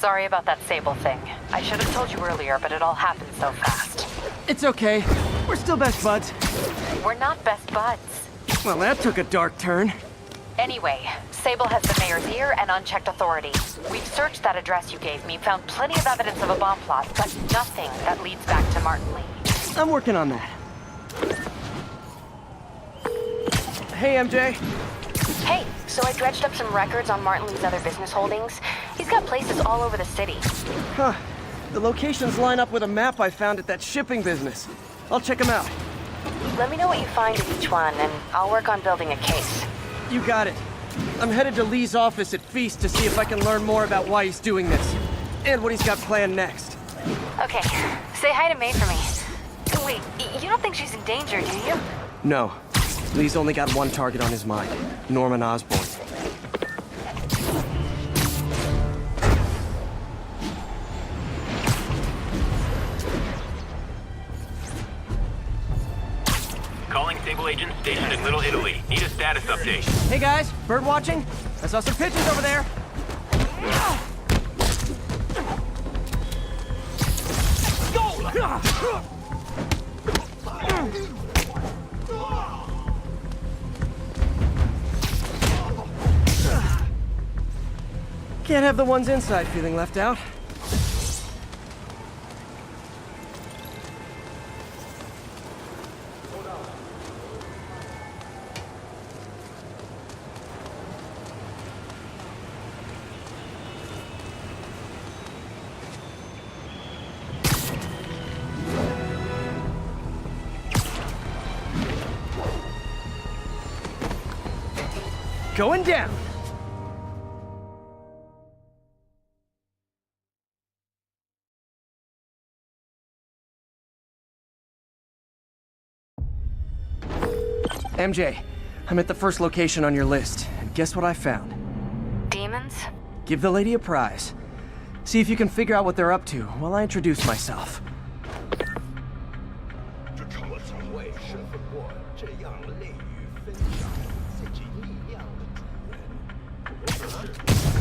Sorry about that Sable thing. I should have told you earlier, but it all happened so fast. It's okay. We're still best buds. We're not best buds. Well, that took a dark turn. Anyway, Sable has the mayor's ear and unchecked authority. We've searched that address you gave me, found plenty of evidence of a bomb plot, but nothing that leads back to Martin Lee. I'm working on that. Hey, MJ. Hey, so I dredged up some records on Martin Lee's other business holdings. He's got places all over the city. Huh. The locations line up with a map I found at that shipping business. I'll check them out. Let me know what you find at each one, and I'll work on building a case. You got it. I'm headed to Lee's office at Feast to see if I can learn more about why he's doing this. And what he's got planned next. Okay, say hi to May for me. Wait, you don't think she's in danger, do you? No. Lee's only got one target on his mind. Norman Osborn. Calling Sable agent stationed in Little Italy. Need a status update. Hey guys, bird watching? I saw some pigeons over there. Can't have the ones inside feeling left out. Going down. MJ, I'm at the first location on your list, and guess what I found? Demons? Give the lady a prize. See if you can figure out what they're up to while I introduce myself.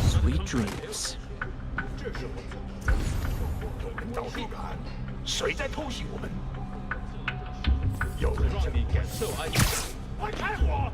Sweet dreams. 谁在偷袭我们？有人让你感受安全感，快开火！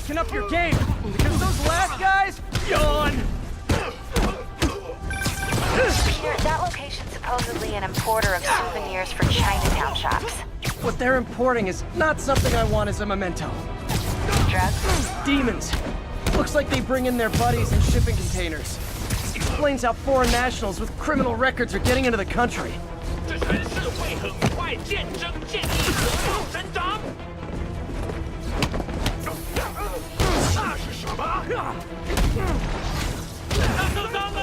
Can up your game, because those last guys, yawn! Peter, that location's supposedly an importer of souvenirs for Chinatown shops. What they're importing is not something I want as a memento. Drugs? Demons. Looks like they bring in their buddies in shipping containers. Explains how foreign nationals with criminal records are getting into the country. 这城市会很快见真见义，得道成长。那是什么？他受伤了！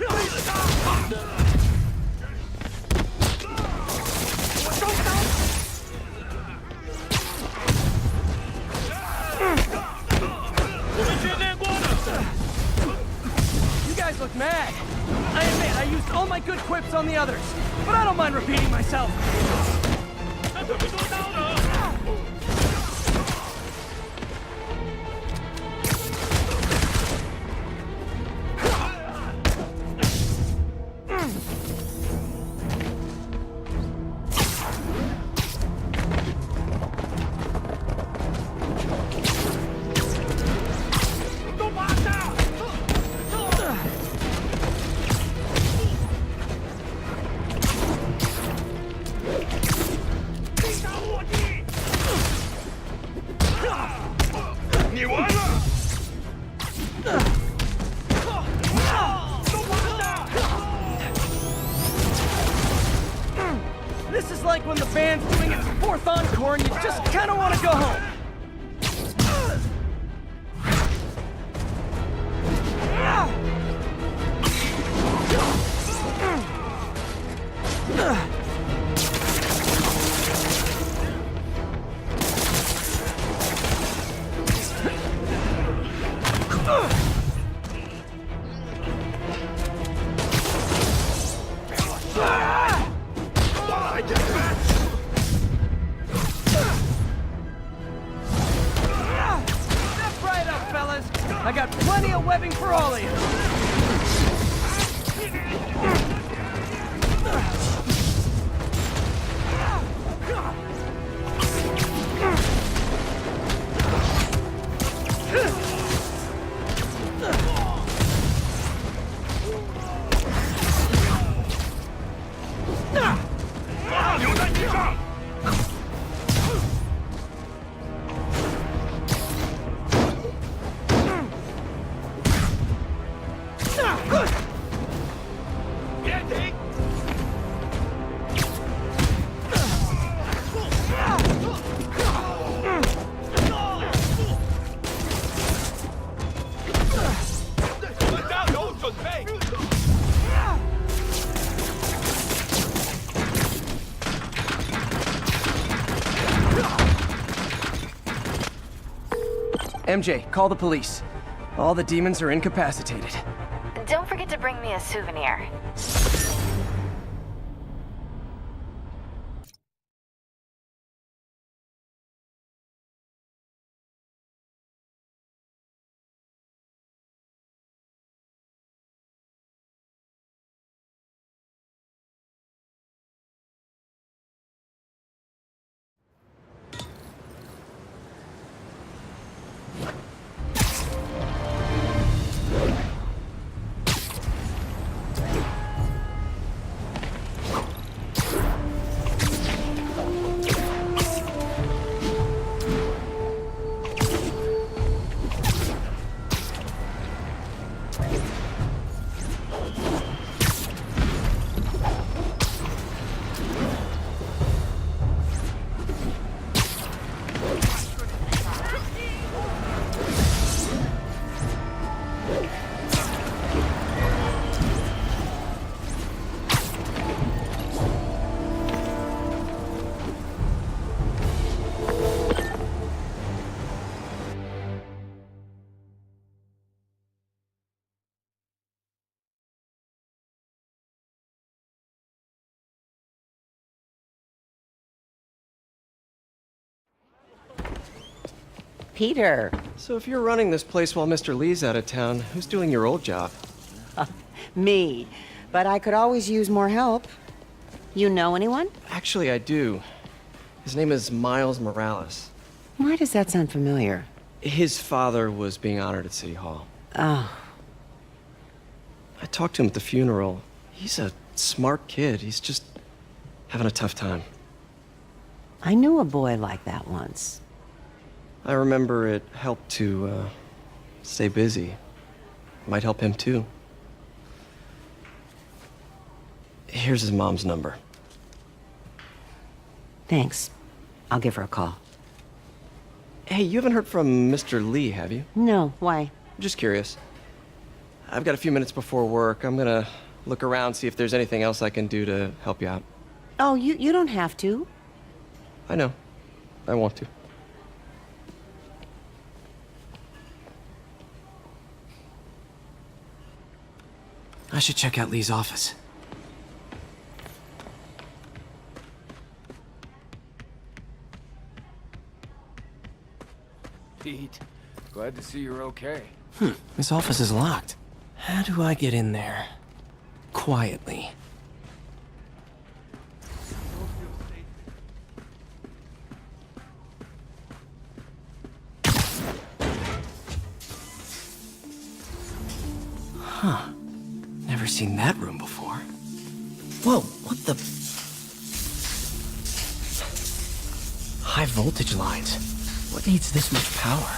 为了他！我收刀！ You guys look mad. I admit, I used all my good quips on the others, but I don't mind repeating myself. 他准备多刀了！ 你完了！都完了！ This is like when the band's doing its fourth encore and you just kind of want to go home. Step right up, fellas. I got plenty of webbing for all of you. MJ, call the police. All the demons are incapacitated. Don't forget to bring me a souvenir. Peter. So if you're running this place while Mr. Lee's out of town, who's doing your old job? Me. But I could always use more help. You know anyone? Actually, I do. His name is Miles Morales. Why does that sound familiar? His father was being honored at City Hall. Oh, I talked to him at the funeral. He's a smart kid. He's just having a tough time. I knew a boy like that once. I remember it helped to, stay busy. Might help him, too. Here's his mom's number. Thanks. I'll give her a call. Hey, you haven't heard from Mr. Lee, have you? No, why? Just curious. I've got a few minutes before work. I'm gonna look around, see if there's anything else I can do to help you out. Oh, you don't have to. I know. I want to. I should check out Lee's office. Pete, glad to see you're okay. His office is locked. How do I get in there? Quietly. Huh. Never seen that room before. Whoa, what the... High voltage lines. What needs this much power?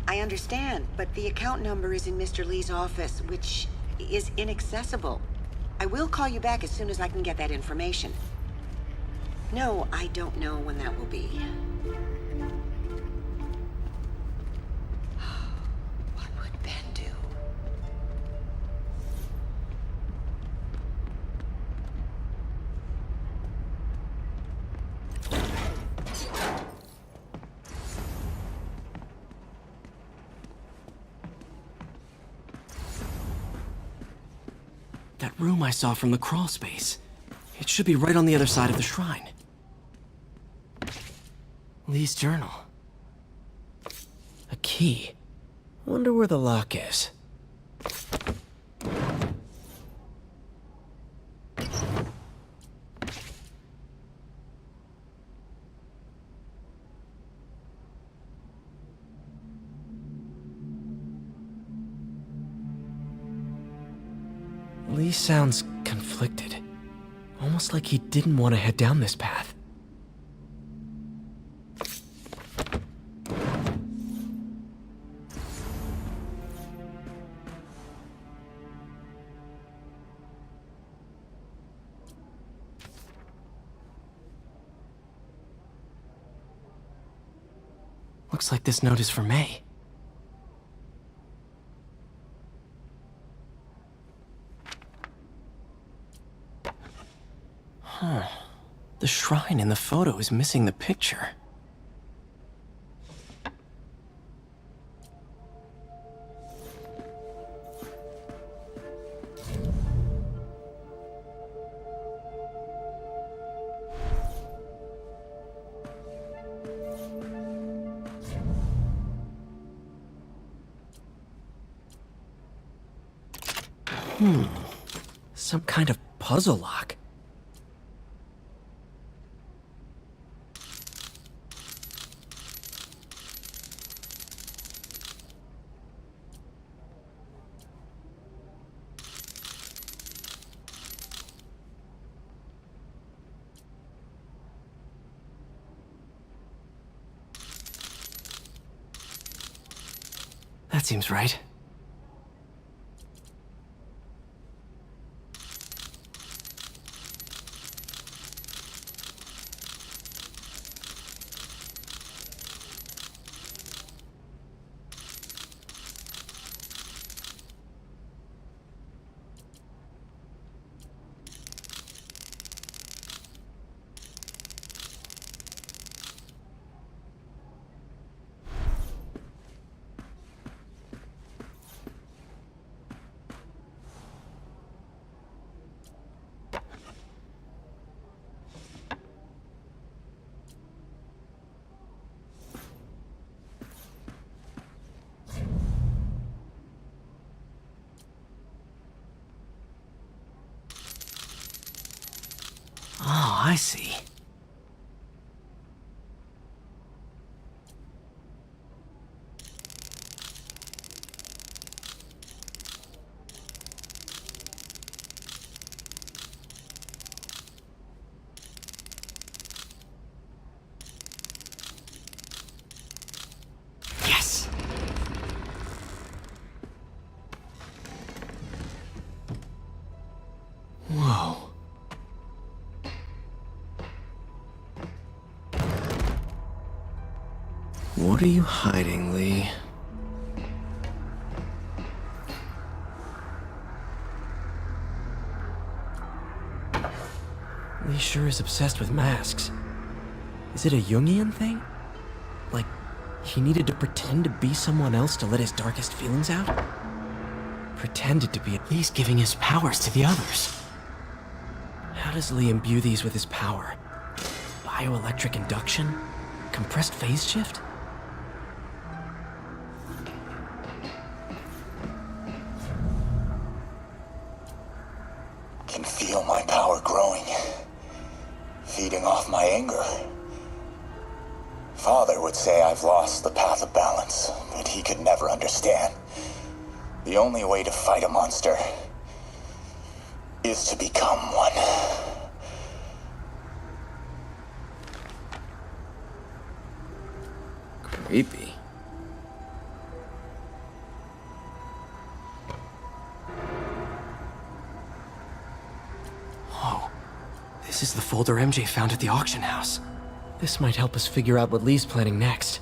I understand, but the account number is in Mr. Lee's office, which is inaccessible. I will call you back as soon as I can get that information. No, I don't know when that will be. What would Ben do? That room I saw from the crawl space. It should be right on the other side of the shrine. Lee's journal. A key. Wonder where the lock is. Lee sounds conflicted. Almost like he didn't want to head down this path. Looks like this note is for May. Huh. The shrine in the photo is missing the picture. Some kind of puzzle lock. That seems right. Oh, I see. What are you hiding, Lee? Lee sure is obsessed with masks. Is it a Jungian thing? Like, he needed to pretend to be someone else to let his darkest feelings out? Pretended to be at least giving his powers to the others. How does Lee imbue these with his power? Bioelectric induction? Compressed phase shift? Can feel my power growing, feeding off my anger. Father would say I've lost the path of balance, but he could never understand. The only way to fight a monster is to become one. Creepy. Whoa. This is the folder MJ found at the auction house. This might help us figure out what Lee's planning next.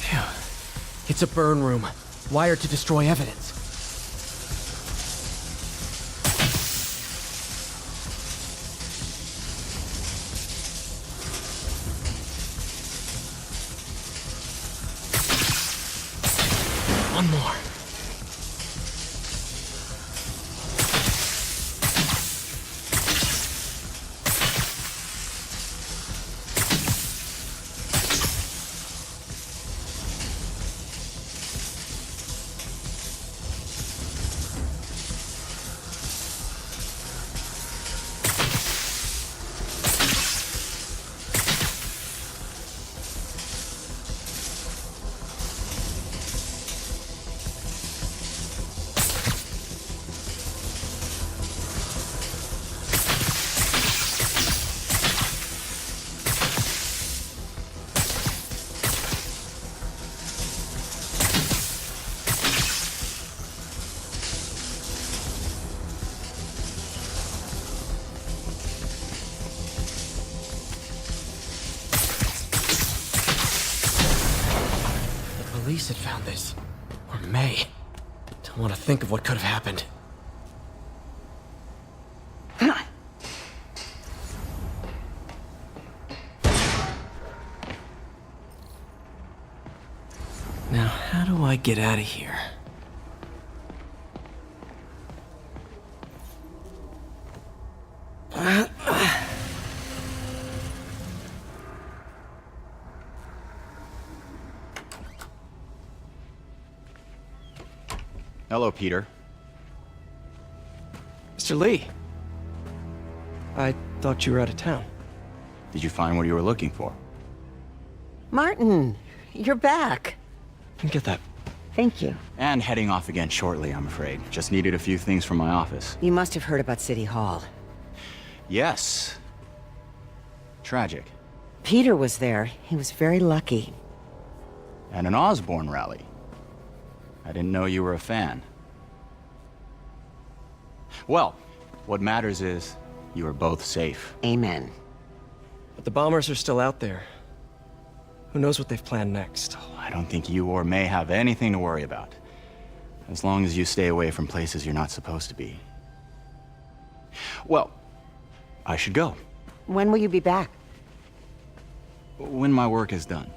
Phew. It's a burn room, wired to destroy evidence. One more. Police had found this. Or May. Don't want to think of what could have happened. Now, how do I get out of here? Hello, Peter. Mr. Lee. I thought you were out of town. Did you find what you were looking for? Martin, you're back. Get that. Thank you. And heading off again shortly, I'm afraid. Just needed a few things from my office. You must have heard about City Hall. Yes. Tragic. Peter was there. He was very lucky. And an Osborne rally. I didn't know you were a fan. Well, what matters is you are both safe. Amen. But the bombers are still out there. Who knows what they've planned next? I don't think you or May have anything to worry about. As long as you stay away from places you're not supposed to be. Well, I should go. When will you be back? When my work is done.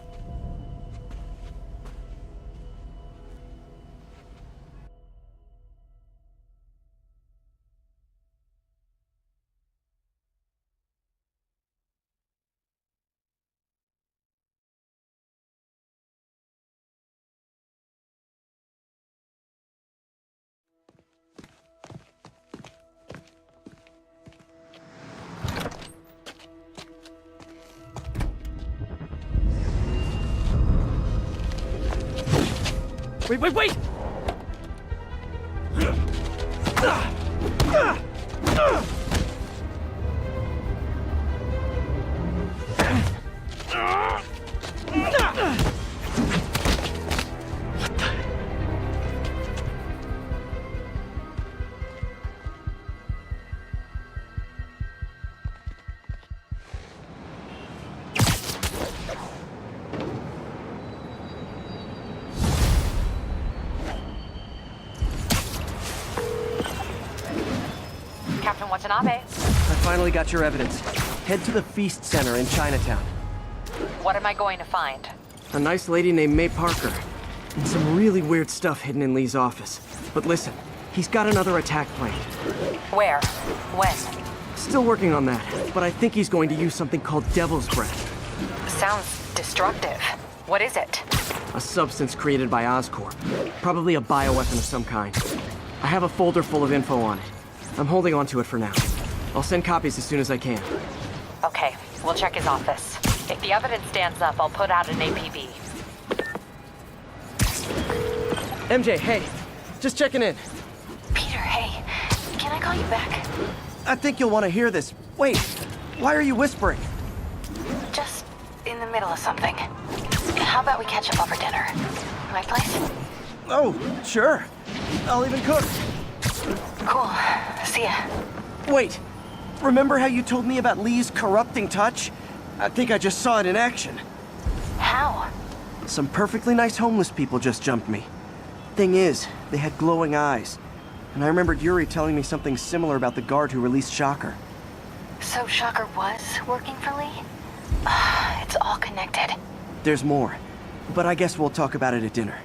Wait, wait! Watanabe. I finally got your evidence. Head to the Feast Center in Chinatown. What am I going to find? A nice lady named May Parker. And some really weird stuff hidden in Lee's office. But listen, he's got another attack planned. Where? When? Still working on that, but I think he's going to use something called Devil's Breath. Sounds destructive. What is it? A substance created by Oscorp. Probably a bioweapon of some kind. I have a folder full of info on it. I'm holding on to it for now. I'll send copies as soon as I can. Okay, we'll check his office. If the evidence stands up, I'll put out an APB. MJ, hey. Just checking in. Peter, hey. Can I call you back? I think you'll want to hear this. Wait, why are you whispering? Just in the middle of something. How about we catch up over dinner? My place? Oh, sure. I'll even cook. Cool. See ya. Wait, remember how you told me about Lee's corrupting touch? I think I just saw it in action. How? Some perfectly nice homeless people just jumped me. Thing is, they had glowing eyes. And I remembered Yuri telling me something similar about the guard who released Shocker. So Shocker was working for Lee? It's all connected. There's more, but I guess we'll talk about it at dinner.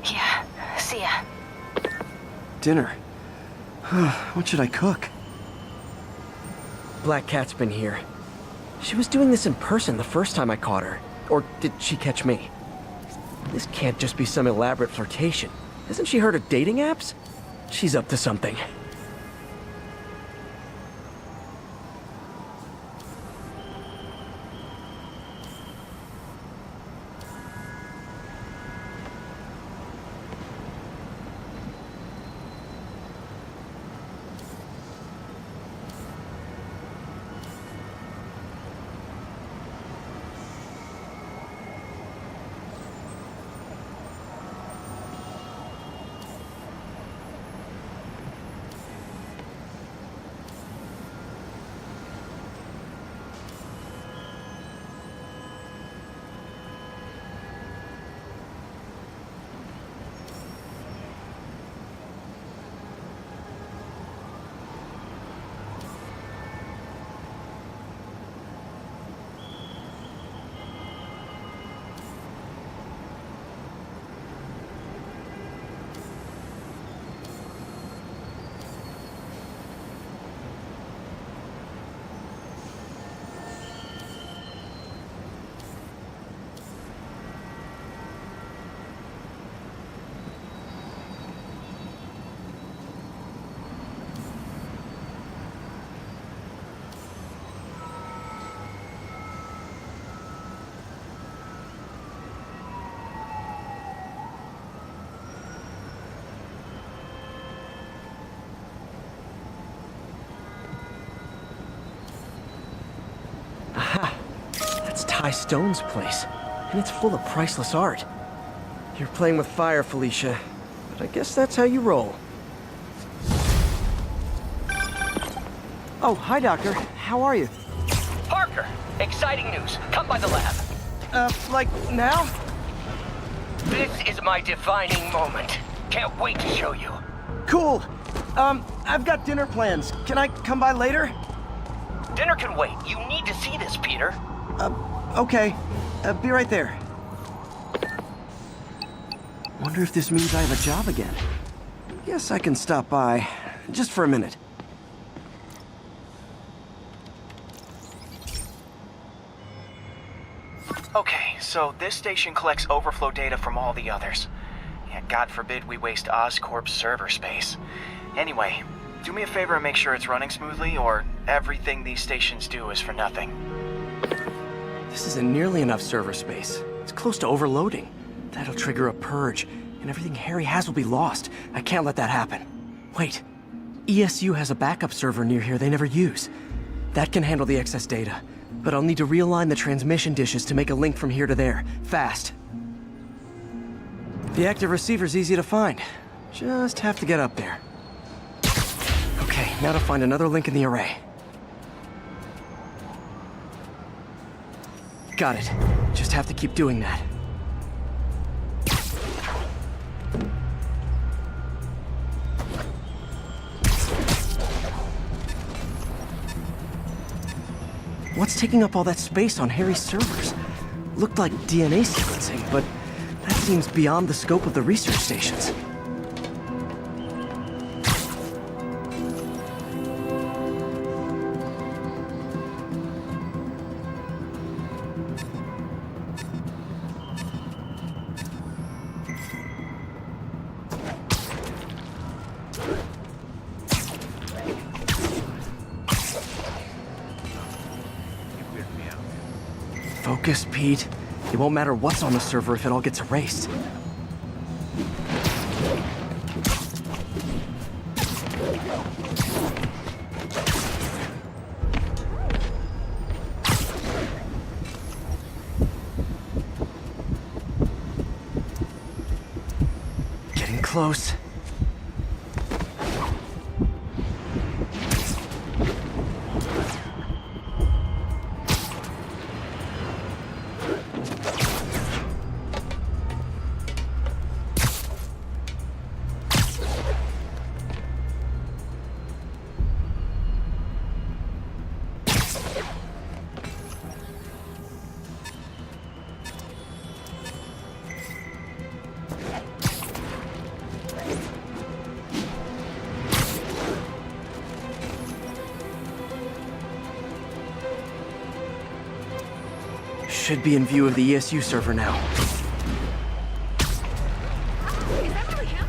Yeah, see ya. Dinner? What should I cook? Black Cat's been here. She was doing this in person the first time I caught her. Or did she catch me? This can't just be some elaborate flirtation. Hasn't she heard of dating apps? She's up to something. Ty Stone's place, and it's full of priceless art. You're playing with fire, Felicia, but I guess that's how you roll. Oh, hi, Doctor. How are you? Parker, exciting news. Come by the lab. Like now? This is my defining moment. Can't wait to show you. Cool. I've got dinner plans. Can I come by later? Dinner can wait. You need to see this, Peter. Okay. Be right there. Wonder if this means I have a job again. Guess I can stop by, just for a minute. Okay, so this station collects overflow data from all the others. Yeah, God forbid we waste Oscorp's server space. Anyway, do me a favor and make sure it's running smoothly, or everything these stations do is for nothing. This isn't nearly enough server space. It's close to overloading. That'll trigger a purge, and everything Harry has will be lost. I can't let that happen. Wait. ESU has a backup server near here they never use. That can handle the excess data, but I'll need to realign the transmission dishes to make a link from here to there, fast. The active receiver's easy to find. Just have to get up there. Okay, now to find another link in the array. Got it. Just have to keep doing that. What's taking up all that space on Harry's servers? Looked like DNA sequencing, but that seems beyond the scope of the research stations. Focus, Pete. It won't matter what's on the server if it all gets erased. Getting close. Should be in view of the ESU server now. Is that really him?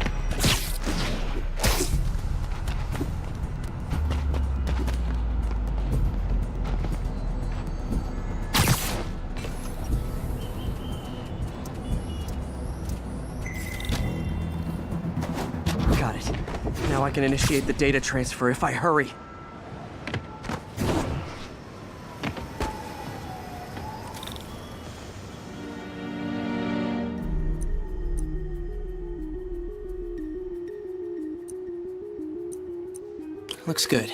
Got it. Now I can initiate the data transfer if I hurry. Looks good.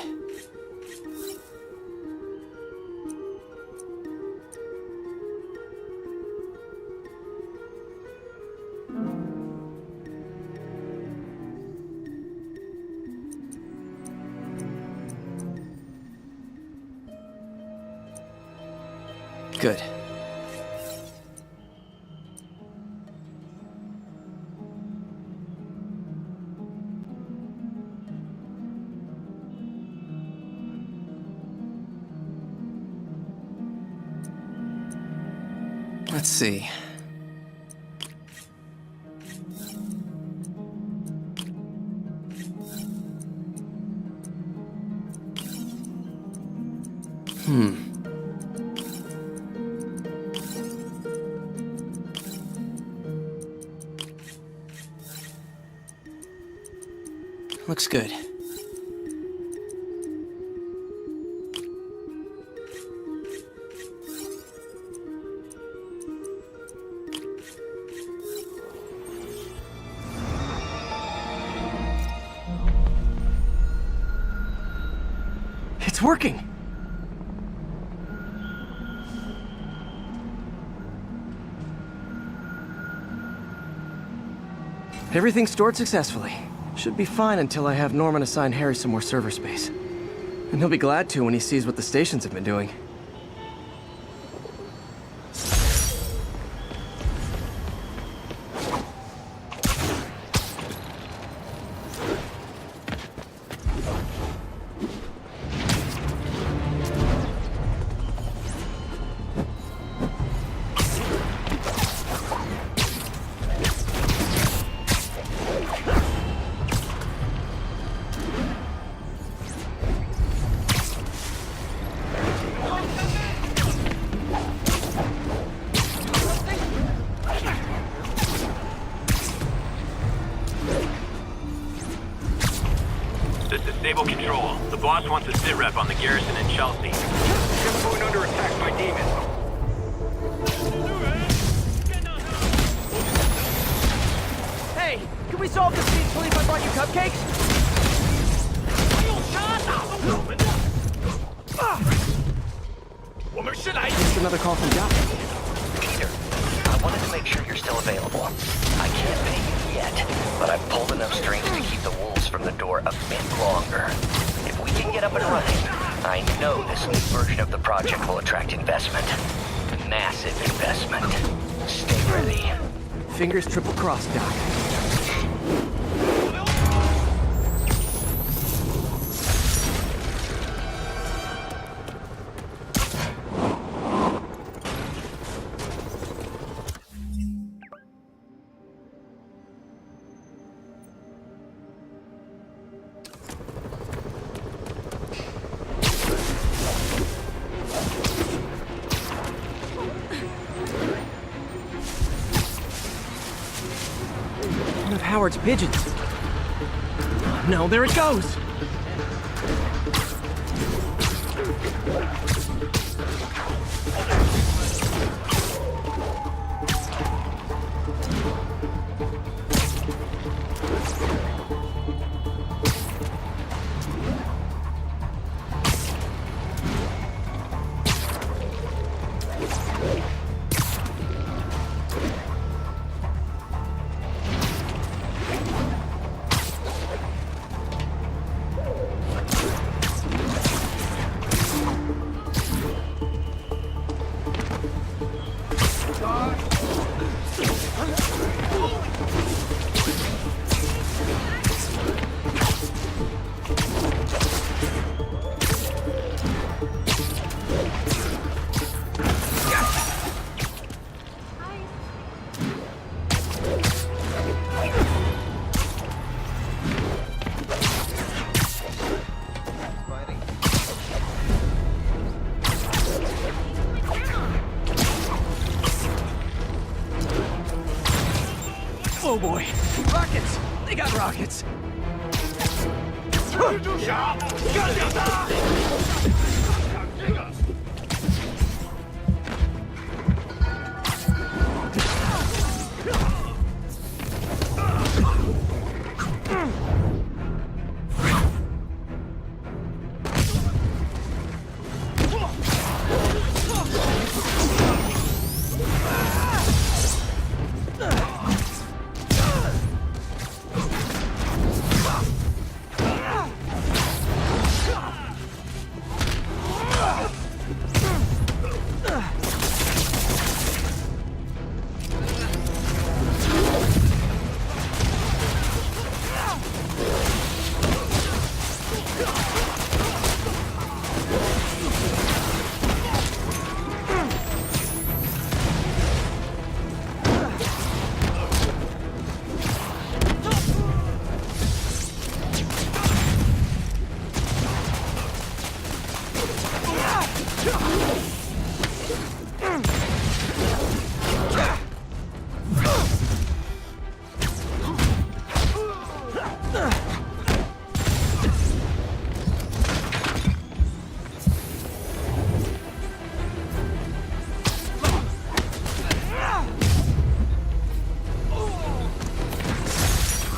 Good. Let's see. Looks good. It's working! Everything's stored successfully. Should be fine until I have Norman assign Harry some more server space. And he'll be glad to when he sees what the stations have been doing. This is Stable Control. The boss wants a sit rep on the garrison in Chelsea. Ship's going under attack by demons. Hey, can we solve this peacefully if I brought you cupcakes? Just another call from Doc. Peter, I wanted to make sure you're still available. I can't pay you yet, but I've pulled enough strings to keep the wolves from the door a bit longer. If we can get up and running, I know this new version of the project will attract investment. Massive investment. Stay ready. Fingers triple crossed, Doc. One of Howard's pigeons. No, there it goes! Oh boy, rockets! They got rockets!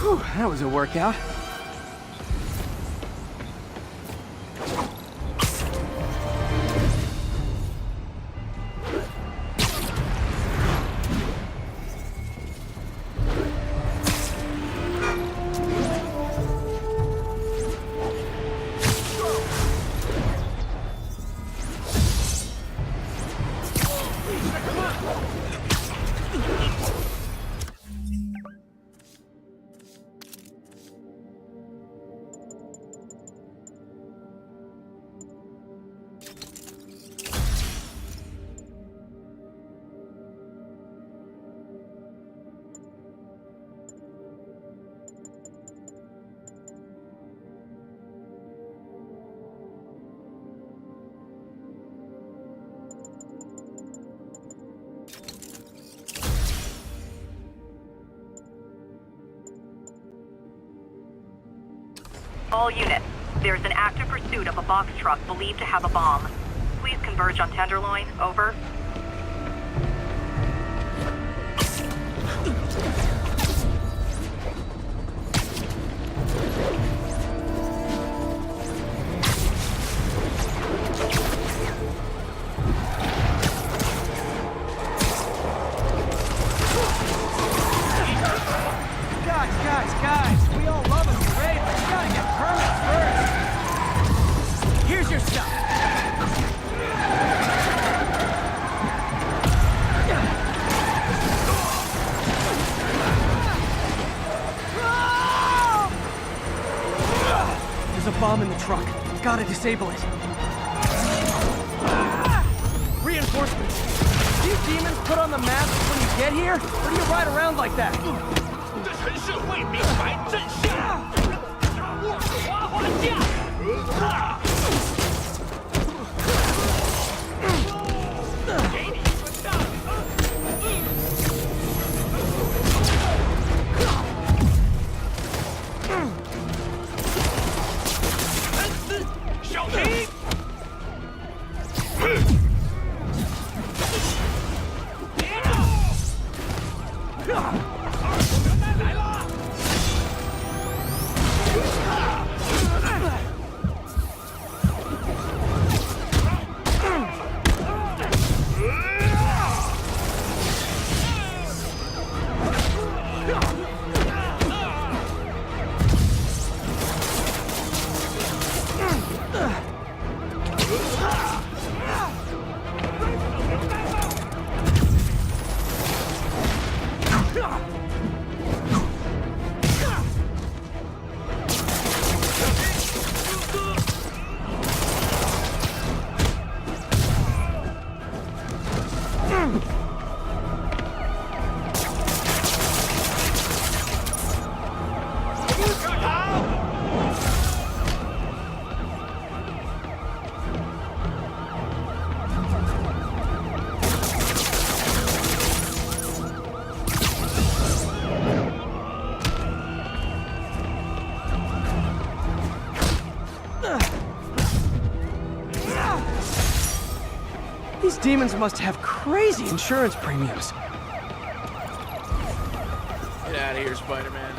Whew, that was a workout. All units, there is an active pursuit of a box truck believed to have a bomb. Please converge on Tenderloin. Over. Guys, we all love him, great, but you gotta get permits first. Here's your stuff. bomb in the truck. Gotta disable it. Reinforcements. These demons put on the masks when you get here? Or do you ride around like that? 这陈社会明白真相。我是滑滑架。给你一个大小心！别动！来了！ These demons must have crazy insurance premiums. Get out of here, Spider-Man.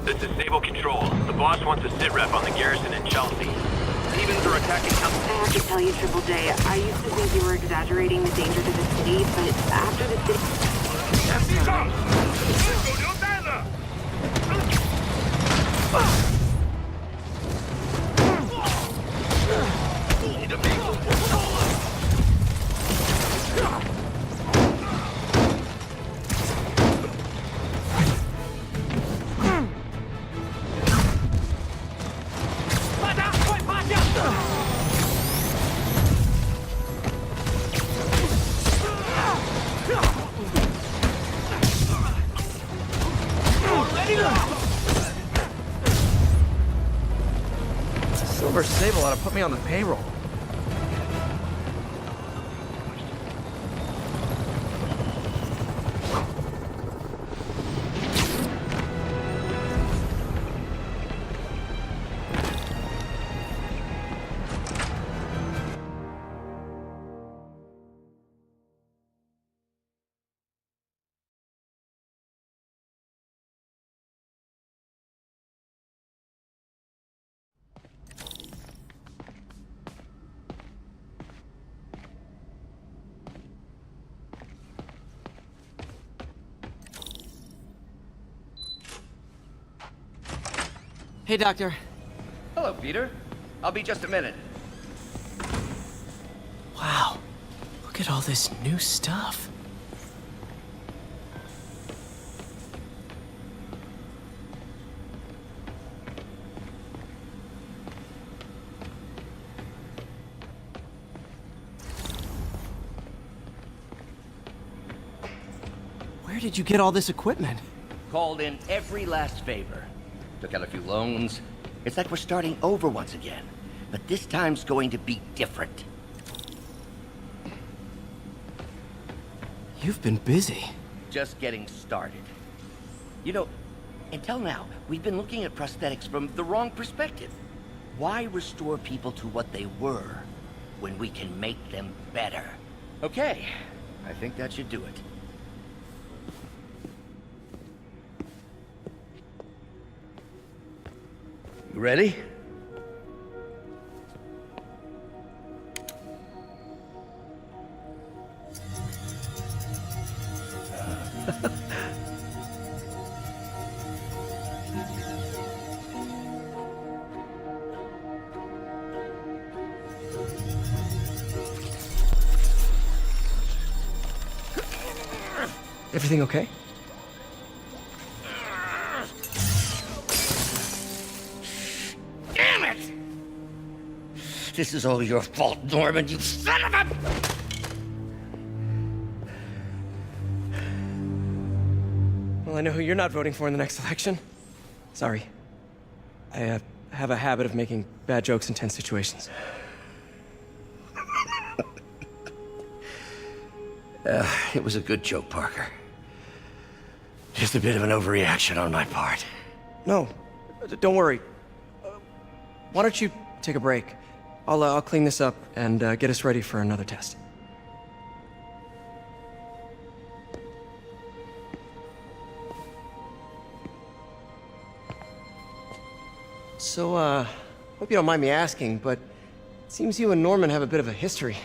This is Sable Control. The boss wants a sit rep on the garrison in Chelsea. Demons are attacking I have to tell you, Triple J, I used to think you were exaggerating the danger to the city, but after the city... 地上，狗流弹了！你的命我不收了！ Silver Sable ought to put me on the payroll. Hey, Doctor. Hello, Peter. I'll be just a minute. Wow. Look at all this new stuff. Where did you get all this equipment? Called in every last favor. Took out a few loans. It's like we're starting over once again. But this time's going to be different. You've been busy. Just getting started. You know, until now, we've been looking at prosthetics from the wrong perspective. Why restore people to what they were when we can make them better? Okay, I think that should do it. You ready? Everything okay? Damn it! This is all your fault, Norman, you son of a... Well, I know who you're not voting for in the next election. Sorry. I have a habit of making bad jokes in tense situations. It was a good joke, Parker. Just a bit of an overreaction on my part. No, don't worry. Why don't you take a break? I'll clean this up and get us ready for another test. So, hope you don't mind me asking, but it seems you and Norman have a bit of a history.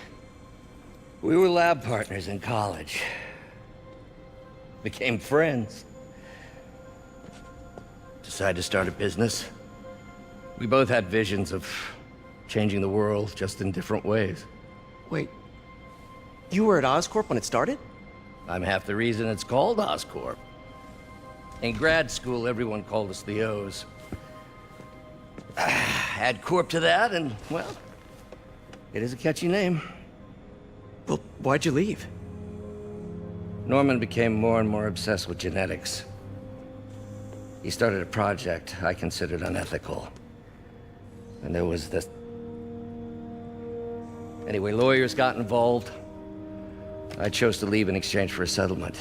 We were lab partners in college. Became friends. Decided to start a business. We both had visions of changing the world, just in different ways. Wait, you were at Oscorp when it started? I'm half the reason it's called Oscorp. In grad school, everyone called us the O's. Add Corp to that, and, well, it is a catchy name. Well, why'd you leave? Norman became more and more obsessed with genetics. He started a project I considered unethical. And there was this... Anyway, lawyers got involved. I chose to leave in exchange for a settlement.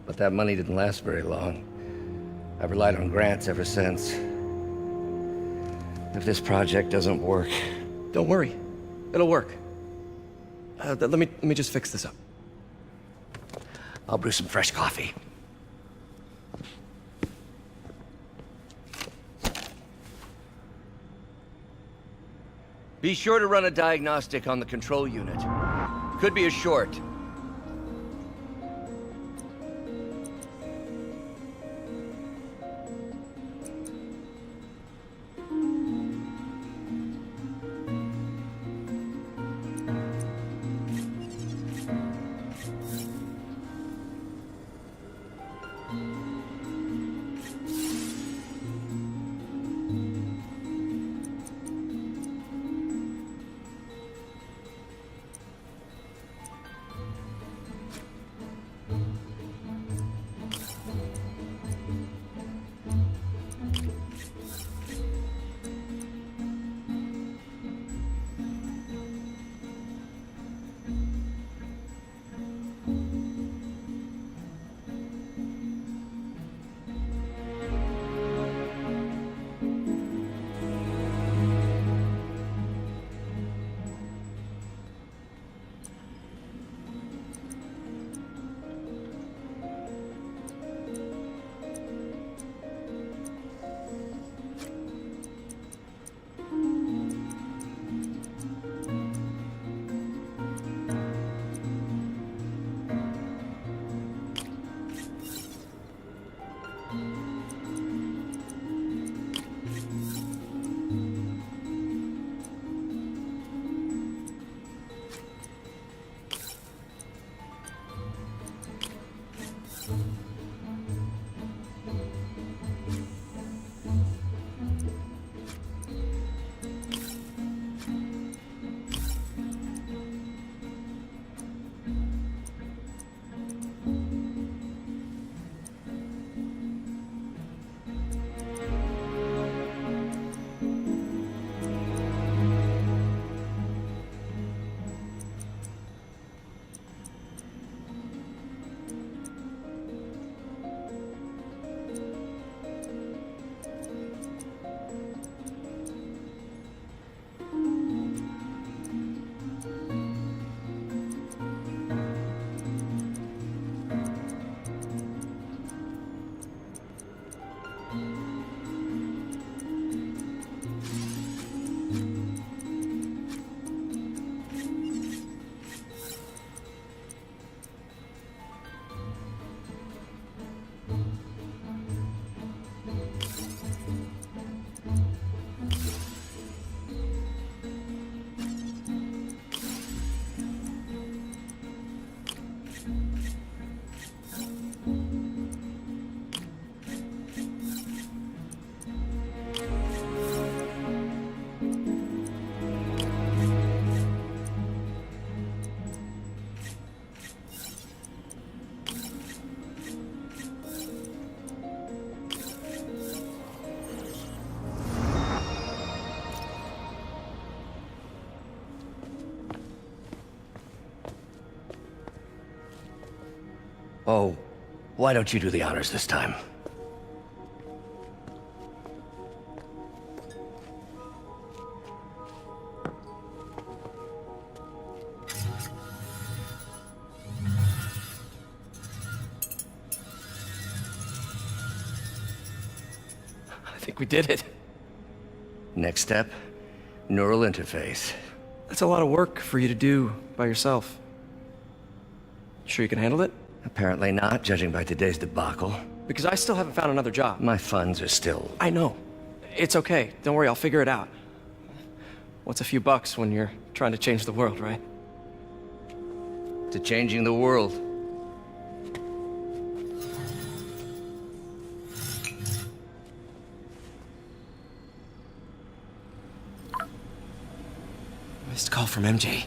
But that money didn't last very long. I've relied on grants ever since. If this project doesn't work... Don't worry. It'll work. Let me just fix this up. I'll brew some fresh coffee. Be sure to run a diagnostic on the control unit. Could be a short. Oh, why don't you do the honors this time? I think we did it. Next step, neural interface. That's a lot of work for you to do by yourself. Sure you can handle it? Apparently not, judging by today's debacle. Because I still haven't found another job. My funds are still... I know. It's okay. Don't worry, I'll figure it out. What's a few bucks when you're trying to change the world, right? To changing the world. Missed call from MJ.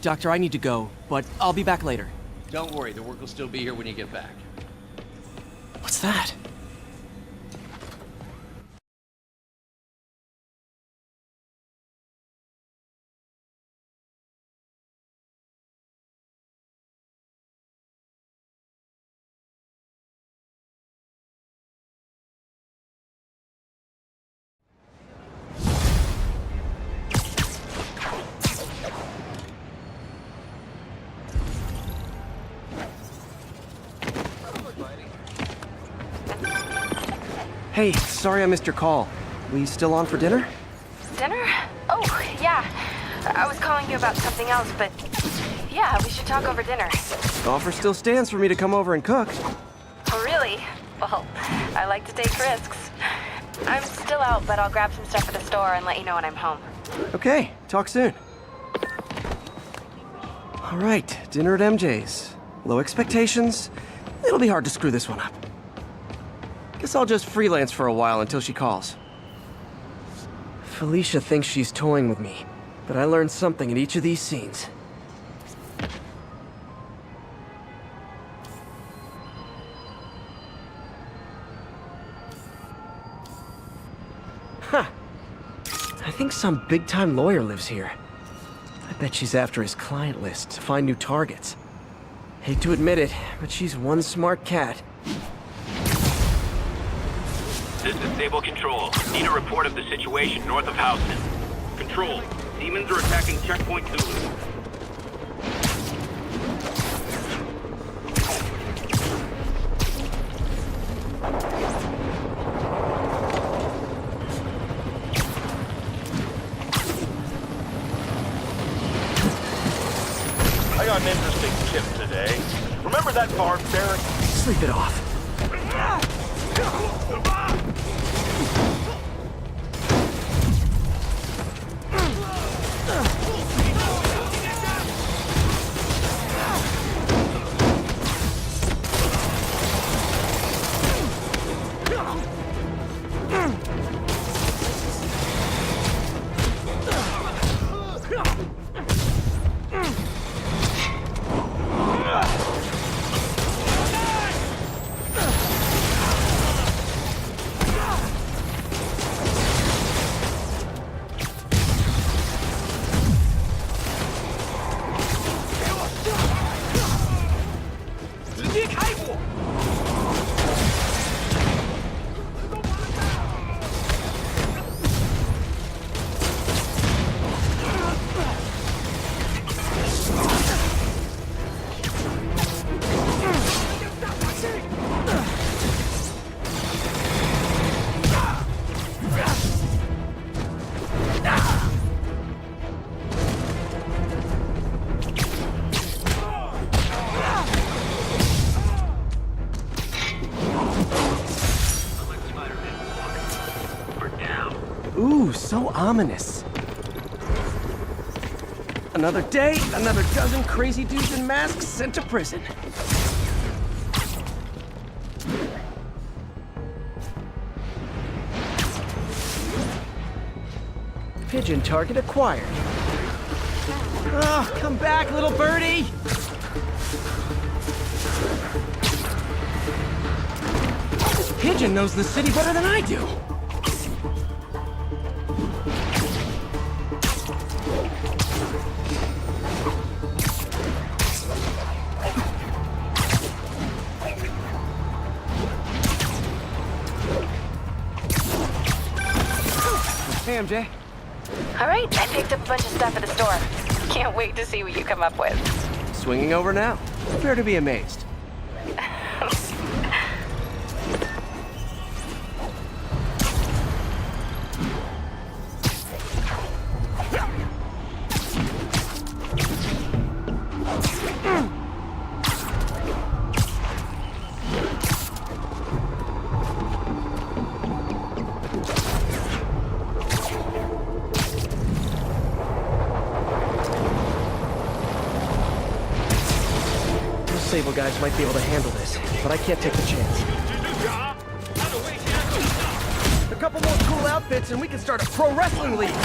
Doctor, I need to go, but I'll be back later. Don't worry, the work will still be here when you get back. What's that? Hey, sorry I missed your call. We still on for dinner? Dinner? Oh, yeah. I was calling you about something else, but yeah, we should talk over dinner. The offer still stands for me to come over and cook. Oh, really? Well, I like to take risks. I'm still out, but I'll grab some stuff at the store and let you know when I'm home. Okay, talk soon. All right, dinner at MJ's. Low expectations. It'll be hard to screw this one up. Guess I'll just freelance for a while until she calls. Felicia thinks she's toying with me, but I learned something in each of these scenes. Huh. I think some big-time lawyer lives here. I bet she's after his client list to find new targets. Hate to admit it, but she's one smart cat. This is Stable Control. Need a report of the situation north of Houston. Control, demons are attacking Checkpoint Zulu. I got an interesting tip today. Remember that barbaric... Sleep it off. Ooh, so ominous. Another day, another dozen crazy dudes in masks sent to prison. Pigeon target acquired. Oh, come back, little birdie! This pigeon knows the city better than I do. Hey, MJ. All right, I picked up a bunch of stuff at the store. Can't wait to see what you come up with. Swinging over now. Prepare to be amazed. Sable guys might be able to handle this, but I can't take the chance. A couple more cool outfits and we can start a pro wrestling league!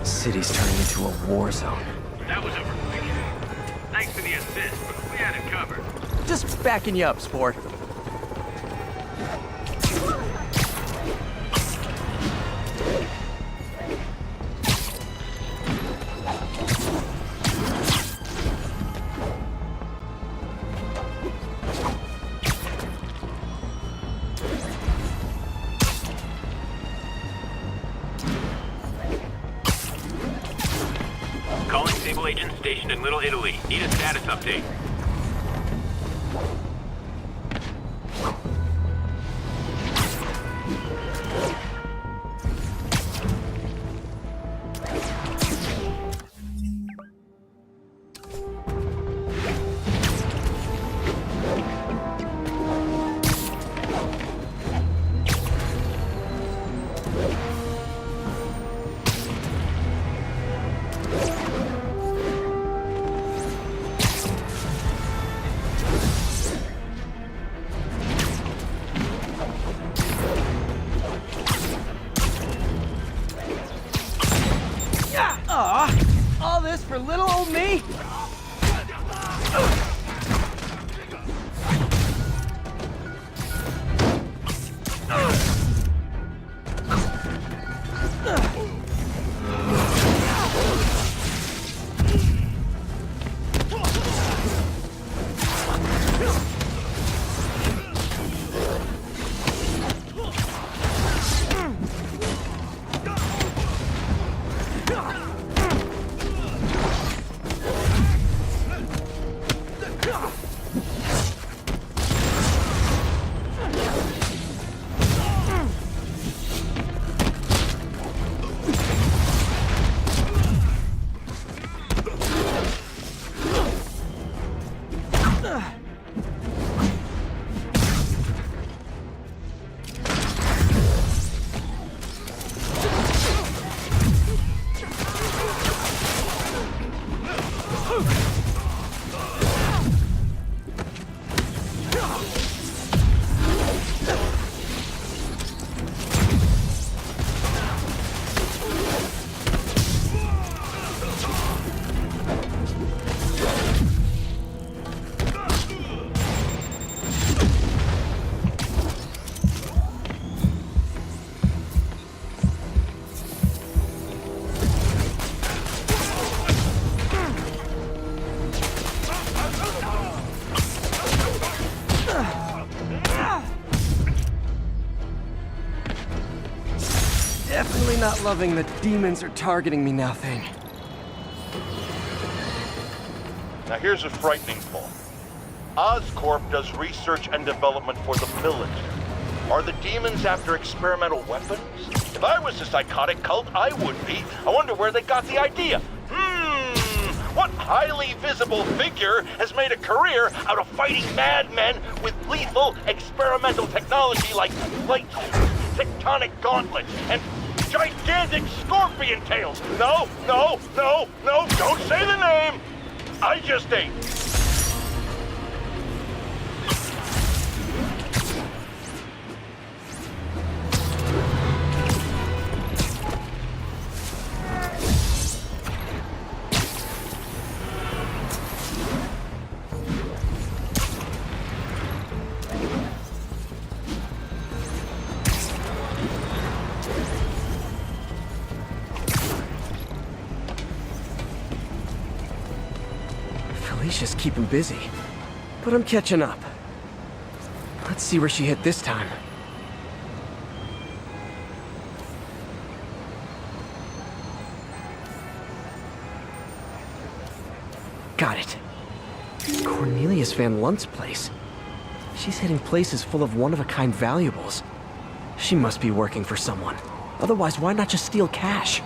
City's turning into a war zone. That was over quick. Thanks for the assist, but we had it covered. Just backing you up, sport. Calling Sable agent stationed in Little Italy. Need a status update. Aw, all this for little old me? loving the demons are targeting me now thing. Now here's a frightening thought. Oscorp does research and development for the military. Are the demons after experimental weapons? If I was a psychotic cult, I would be. I wonder where they got the idea. What highly visible figure has made a career out of fighting madmen with lethal experimental technology like light tectonic gauntlets and gigantic scorpion tails? No, don't say the name! I just ate. Felicia's keeping busy, but I'm catching up. Let's see where she hit this time. Got it. Cornelius Van Lunt's place. She's hitting places full of one-of-a-kind valuables. She must be working for someone. Otherwise, why not just steal cash?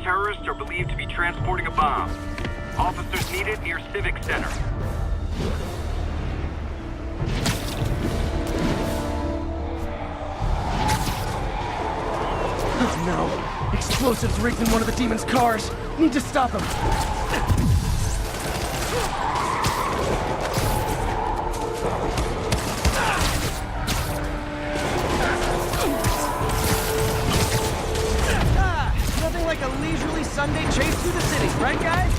Terrorists are believed to be transporting a bomb. Officers needed near Civic Center. Oh no! Explosives rigged in one of the demon's cars! Need to stop him! Nothing like a leisurely Sunday chase through the city, right guys?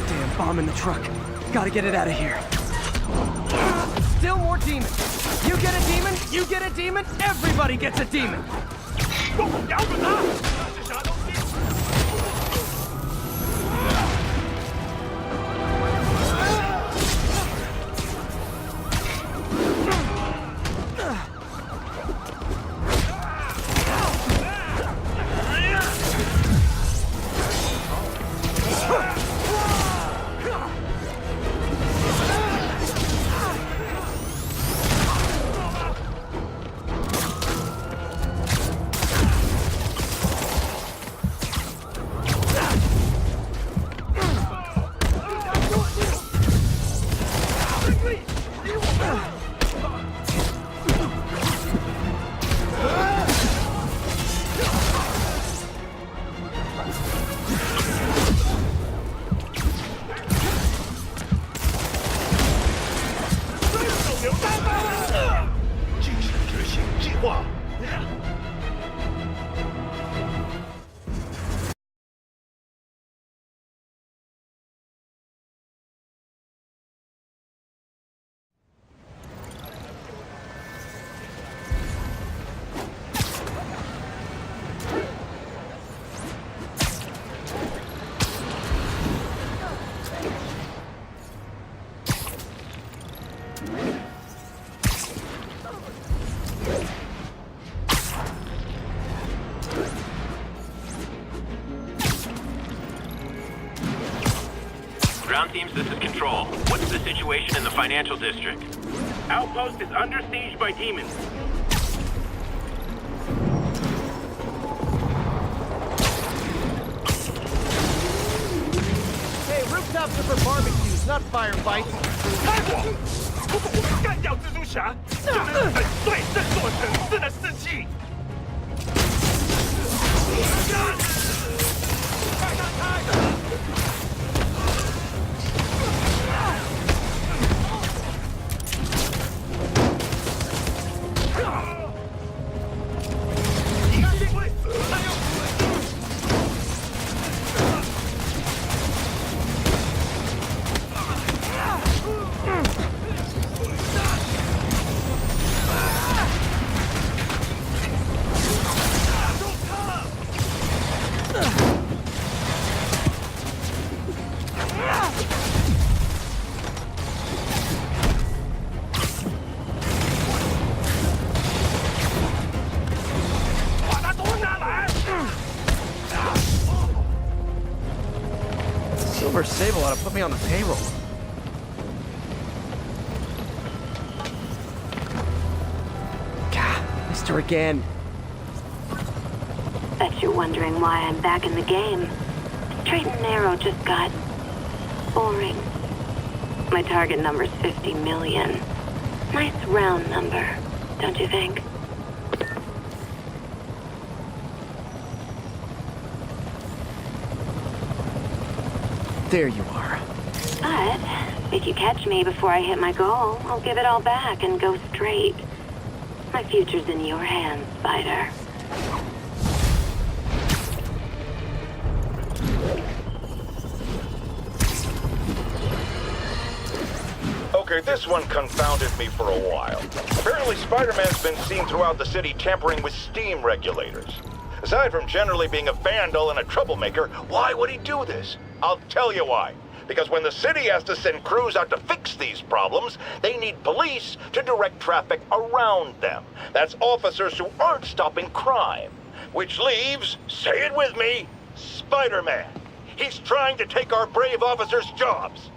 Damn bomb in the truck. Gotta get it out of here. Still more demons. You get a demon, you get a demon, everybody gets a demon. Ground teams, this is Control. What's the situation in the financial district? Outpost is under siege by demons. Hey, rooftops are for barbecues, not firefights. 开火！如果我们干掉蜘蛛侠，就能粉碎这座城市的士气。Silver Sable ought to put me on the payroll. God, missed her again. Bet you're wondering why I'm back in the game. Straight and narrow just got boring. My target number's 50 million. Nice round number, don't you think? There you are. But if you catch me before I hit my goal, I'll give it all back and go straight. My future's in your hands, Spider. Okay, this one confounded me for a while. Apparently Spider-Man's been seen throughout the city tampering with steam regulators. Aside from generally being a vandal and a troublemaker, why would he do this? I'll tell you why. Because when the city has to send crews out to fix these problems, they need police to direct traffic around them. That's officers who aren't stopping crime. Which leaves, say it with me, Spider-Man. He's trying to take our brave officers' jobs.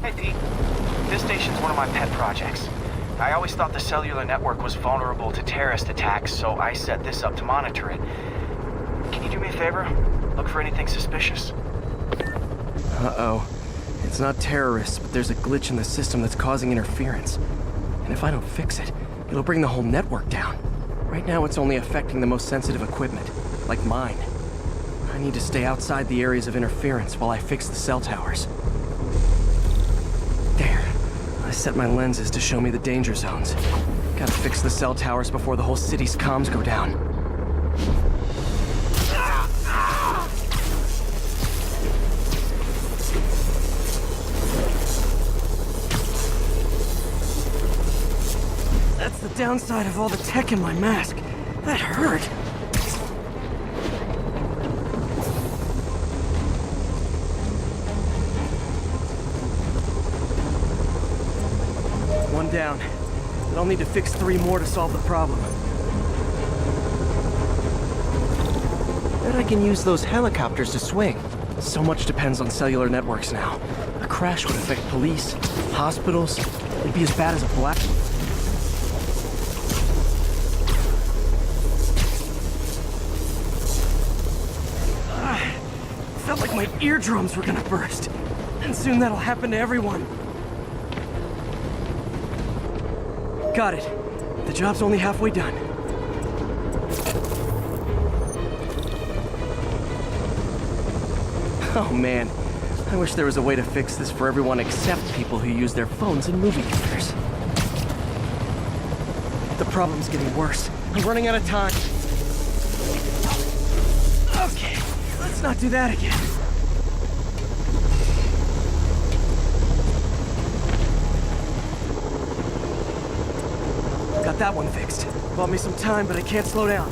Hey, Pete. This station's one of my pet projects. I always thought the cellular network was vulnerable to terrorist attacks, so I set this up to monitor it. Can you do me a favor? Look for anything suspicious. Uh-oh. It's not terrorists, but there's a glitch in the system that's causing interference. And if I don't fix it, it'll bring the whole network down. Right now, it's only affecting the most sensitive equipment, like mine. I need to stay outside the areas of interference while I fix the cell towers. There. I set my lenses to show me the danger zones. Gotta fix the cell towers before the whole city's comms go down. That's the downside of all the tech in my mask. That hurt. One down. But I'll need to fix 3 more to solve the problem. Bet I can use those helicopters to swing. So much depends on cellular networks now. A crash would affect police, hospitals. It'd be as bad as a black... Felt like my eardrums were gonna burst. And soon that'll happen to everyone. Got it. The job's only halfway done. Oh man, I wish there was a way to fix this for everyone except people who use their phones in movie theaters. The problem's getting worse. I'm running out of time. Okay, let's not do that again. Got that one fixed. Bought me some time, but I can't slow down.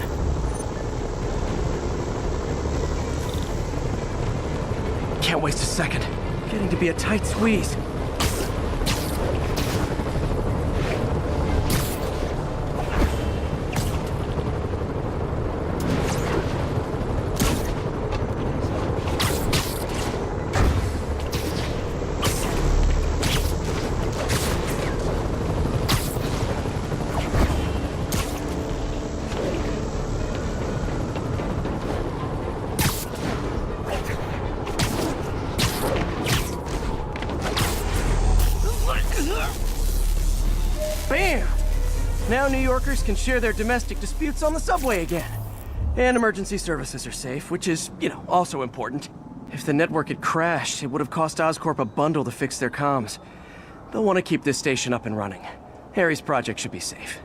Can't waste a second. Getting to be a tight squeeze. Bam! Now New Yorkers can share their domestic disputes on the subway again. And emergency services are safe, which is, also important. If the network had crashed, it would have cost Oscorp a bundle to fix their comms. They'll want to keep this station up and running. Harry's project should be safe.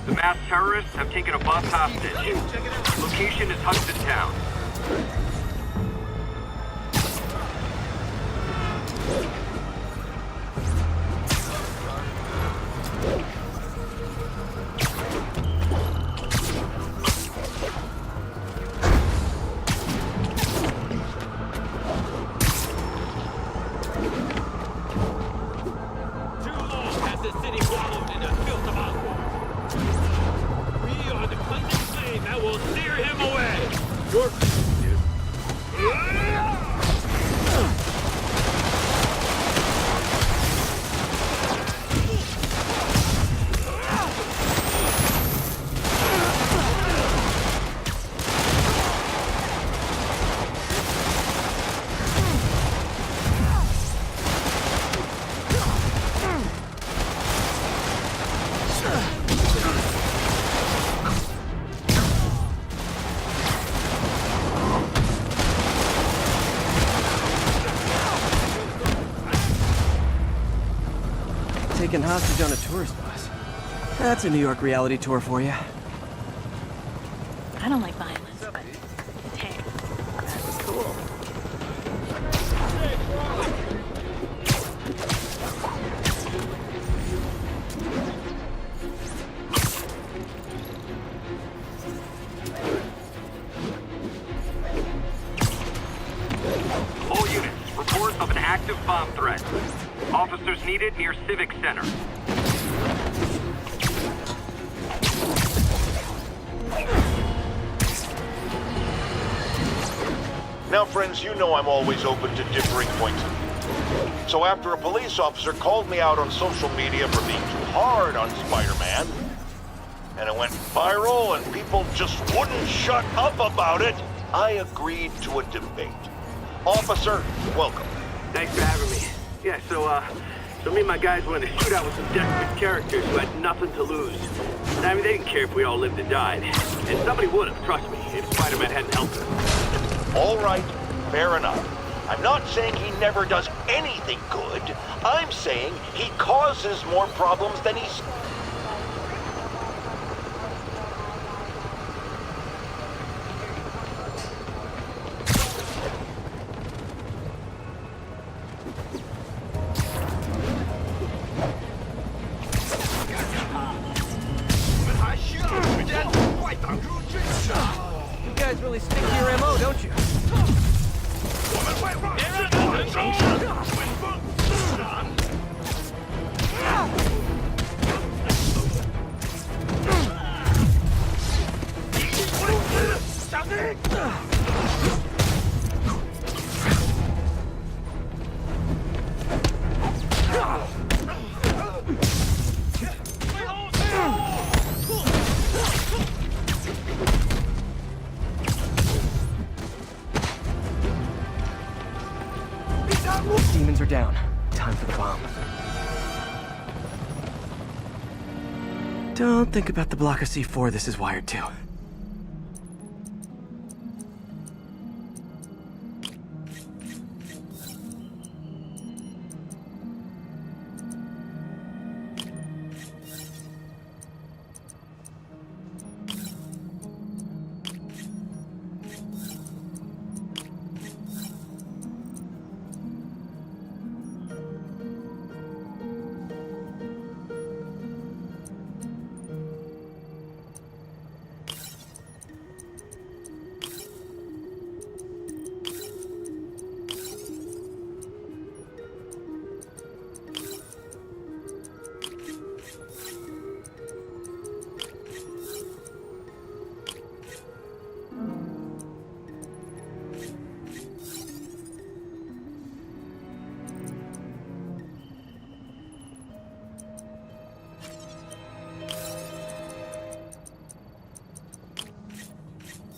The masked terrorists have taken a bus hostage. Location is Hudsontown. Taken hostage on a tourist bus. That's a New York reality tour for you. I don't like violence, but hey, that's cool. All units, report of an active bomb threat. Officers needed near Civic Center. Now, friends, you know I'm always open to differing points of view. So after a police officer called me out on social media for being too hard on Spider-Man, and it went viral and people just wouldn't shut up about it, I agreed to a debate. Officer, welcome. Thanks for having me. Yeah, so, So me and my guys were in a shootout with some desperate characters who had nothing to lose. I mean, they didn't care if we all lived or died. And somebody would have, trust me, if Spider-Man hadn't helped us. All right, fair enough. I'm not saying he never does anything good. I'm saying he causes more problems than he's... You guys really stick to your MO, don't you? Demons are down. Time for the bomb. Don't think about the block of C4 this is wired to.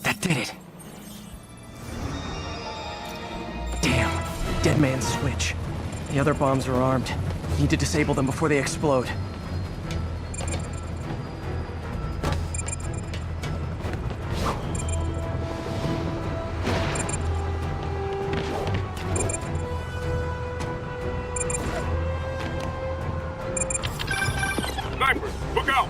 That did it. Damn. Dead man's switch. The other bombs are armed. Need to disable them before they explode. Sniper, look out!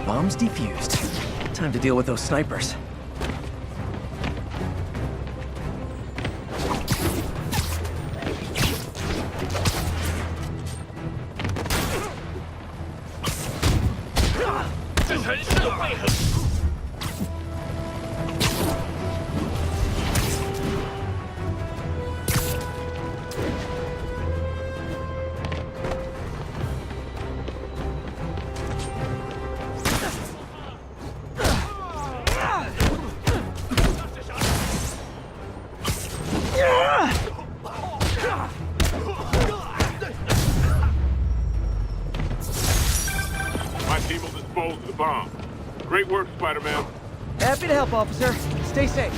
Bombs defused. Time to deal with those snipers. My team will dispose of the bomb. Great work, Spider-Man. Happy to help, officer. Stay safe.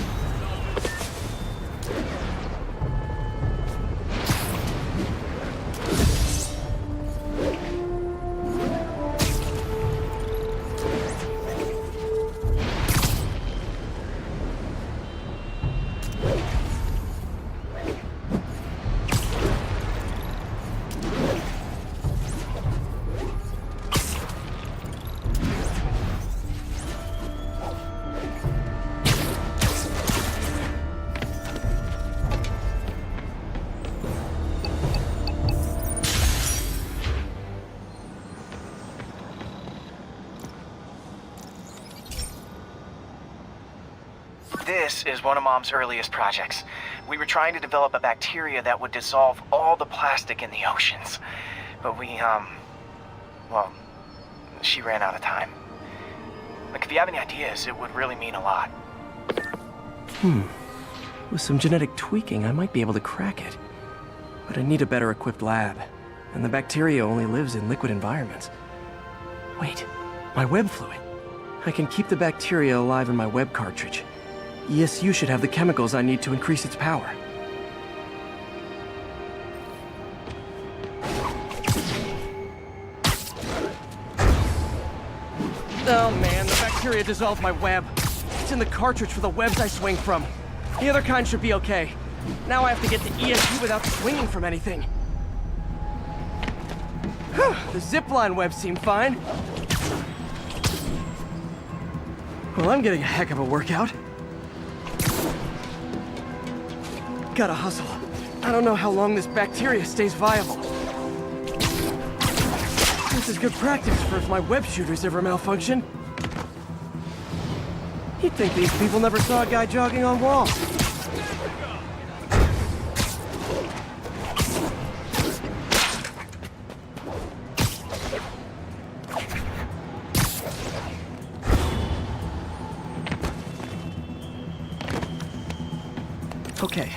This is one of Mom's earliest projects. We were trying to develop a bacteria that would dissolve all the plastic in the oceans. But we well, she ran out of time. Like, if you have any ideas, it would really mean a lot. With some genetic tweaking, I might be able to crack it. But I need a better equipped lab. And the bacteria only lives in liquid environments. Wait, my web fluid. I can keep the bacteria alive in my web cartridge. ESU should have the chemicals I need to increase its power. Oh man, the bacteria dissolved my web. It's in the cartridge for the webs I swing from. The other kind should be okay. Now I have to get to ESU without swinging from anything. The zipline webs seem fine. Well, I'm getting a heck of a workout. Gotta hustle. I don't know how long this bacteria stays viable. This is good practice for if my web shooters ever malfunction. You'd think these people never saw a guy jogging on walls. Okay.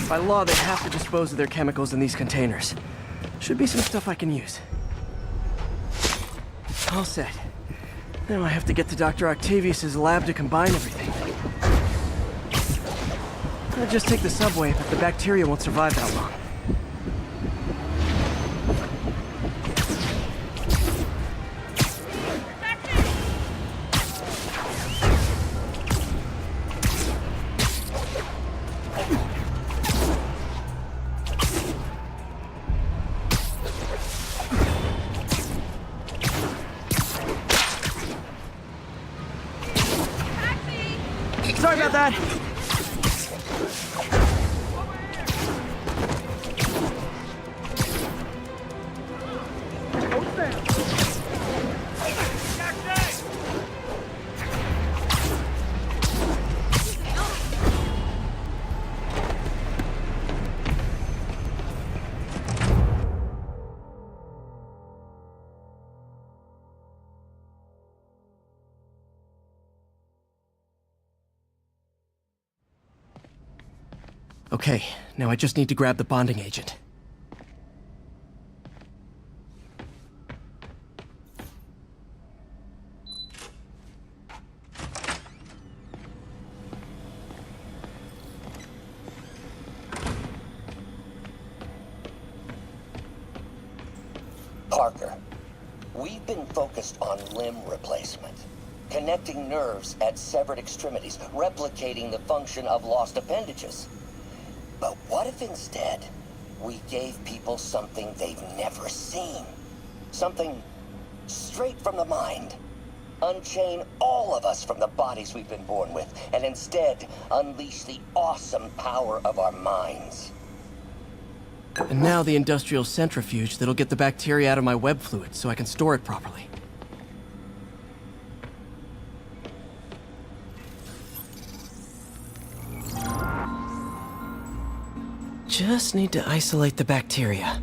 By law, they have to dispose of their chemicals in these containers. Should be some stuff I can use. All set. Now I have to get to Dr. Octavius's lab to combine everything. I'll just take the subway, but the bacteria won't survive that long. Sorry about that. Okay, now I just need to grab the bonding agent. Parker, we've been focused on limb replacement, connecting nerves at severed extremities, replicating the function of lost appendages. But what if instead we gave people something they've never seen? Something straight from the mind. Unchain all of us from the bodies we've been born with, and instead unleash the awesome power of our minds. And now the industrial centrifuge that'll get the bacteria out of my web fluid so I can store it properly. Just need to isolate the bacteria.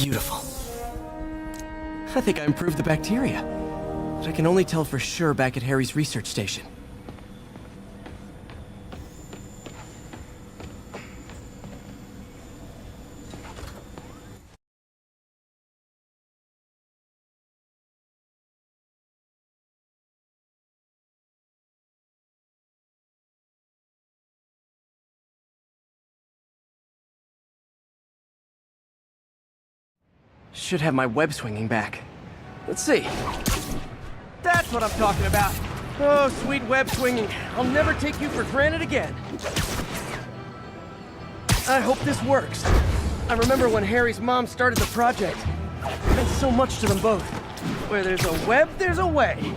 Beautiful. I think I improved the bacteria. But I can only tell for sure back at Harry's research station. Should have my web swinging back. Let's see. That's what I'm talking about. Oh, sweet web swinging. I'll never take you for granted again. I hope this works. I remember when Harry's mom started the project. It meant so much to them both. Where there's a web, there's a way.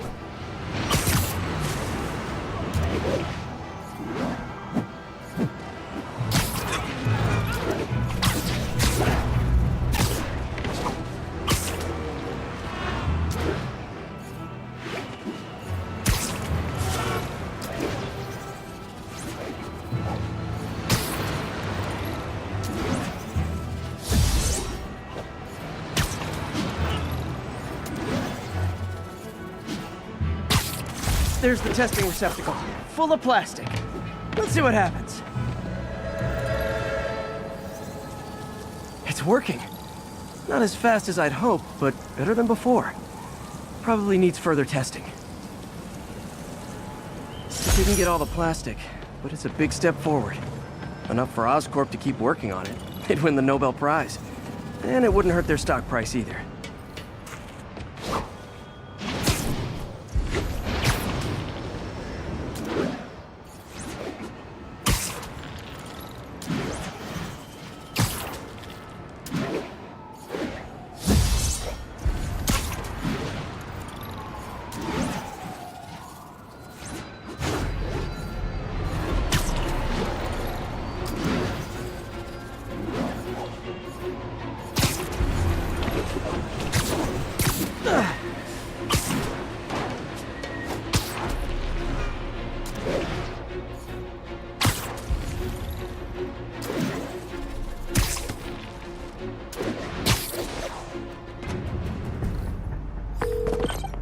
There's the testing receptacle, full of plastic. Let's see what happens. It's working. Not as fast as I'd hoped, but better than before. Probably needs further testing. It didn't get all the plastic, but it's a big step forward. Enough for Oscorp to keep working on it. They'd win the Nobel Prize. And it wouldn't hurt their stock price either.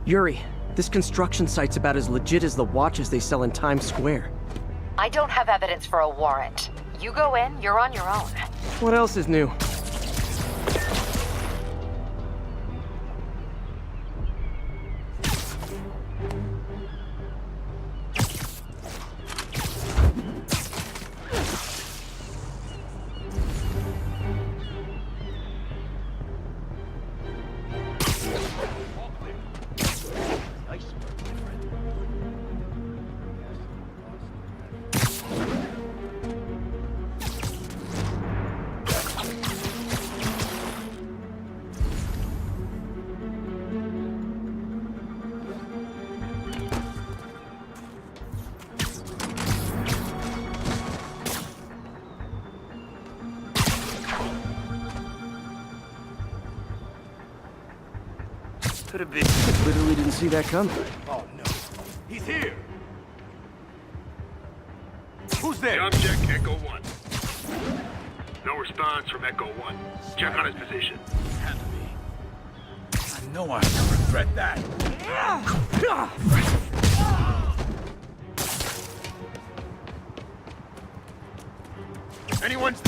Yuri, this construction site's about as legit as the watches they sell in Times Square. I don't have evidence for a warrant. You go in, you're on your own. What else is new? Could have been. Literally didn't see that coming. Oh no. He's here! Who's there? Object Echo 1. No response from Echo 1. Check on his position. Had to be. I know I regret that. Anyone's...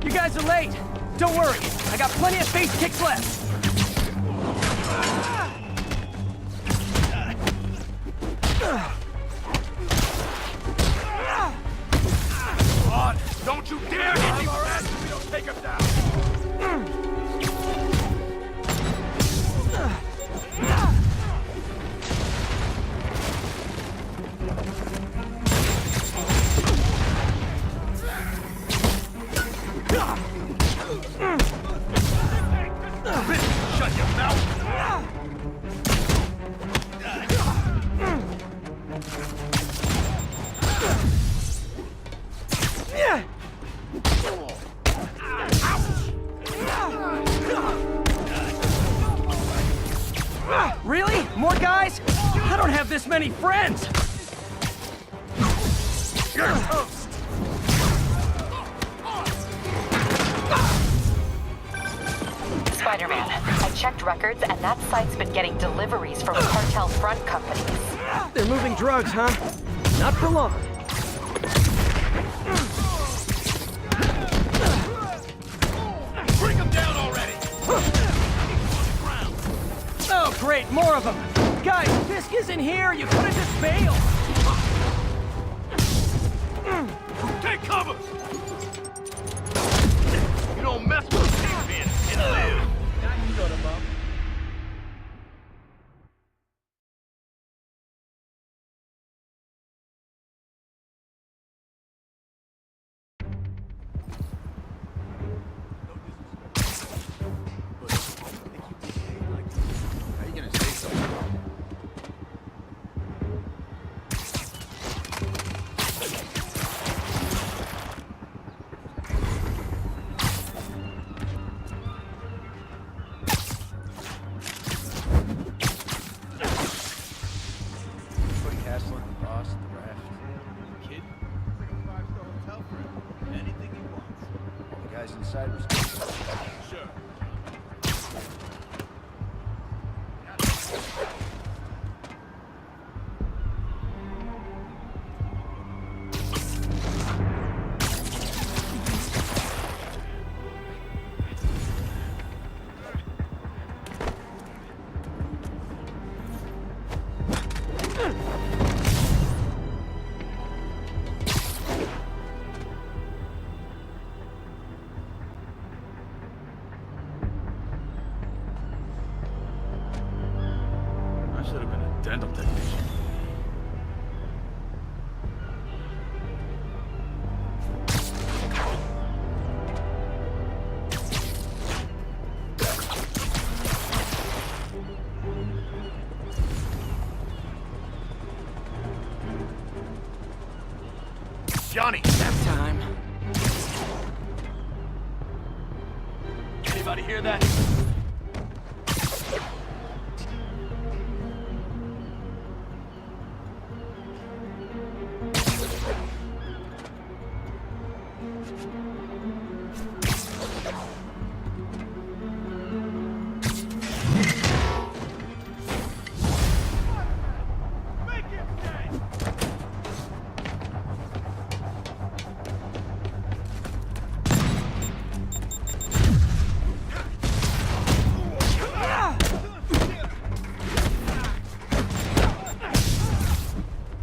You guys are late. Don't worry. I got plenty of face kicks left. On! Don't you dare hit me with that! We don't take him down! Shut your mouth! Really? More guys? I don't have this many friends! You're toast! Spider-Man, I checked records, and that site's been getting deliveries from cartel front companies. They're moving drugs, huh? Not for long. Bring them down already! Oh, great, more of them! Guys, Fisk isn't here! You could've just bailed! Take cover! You don't mess with the Kingpin and live! Now you got him up. How are you gonna say something? Putting Castle in the boss, the raft. Kid, bring a 5-star hotel for him. Anything he wants. All the guys inside were Sure. I should have been a dental technician. Johnny! Nap time. Anybody hear that?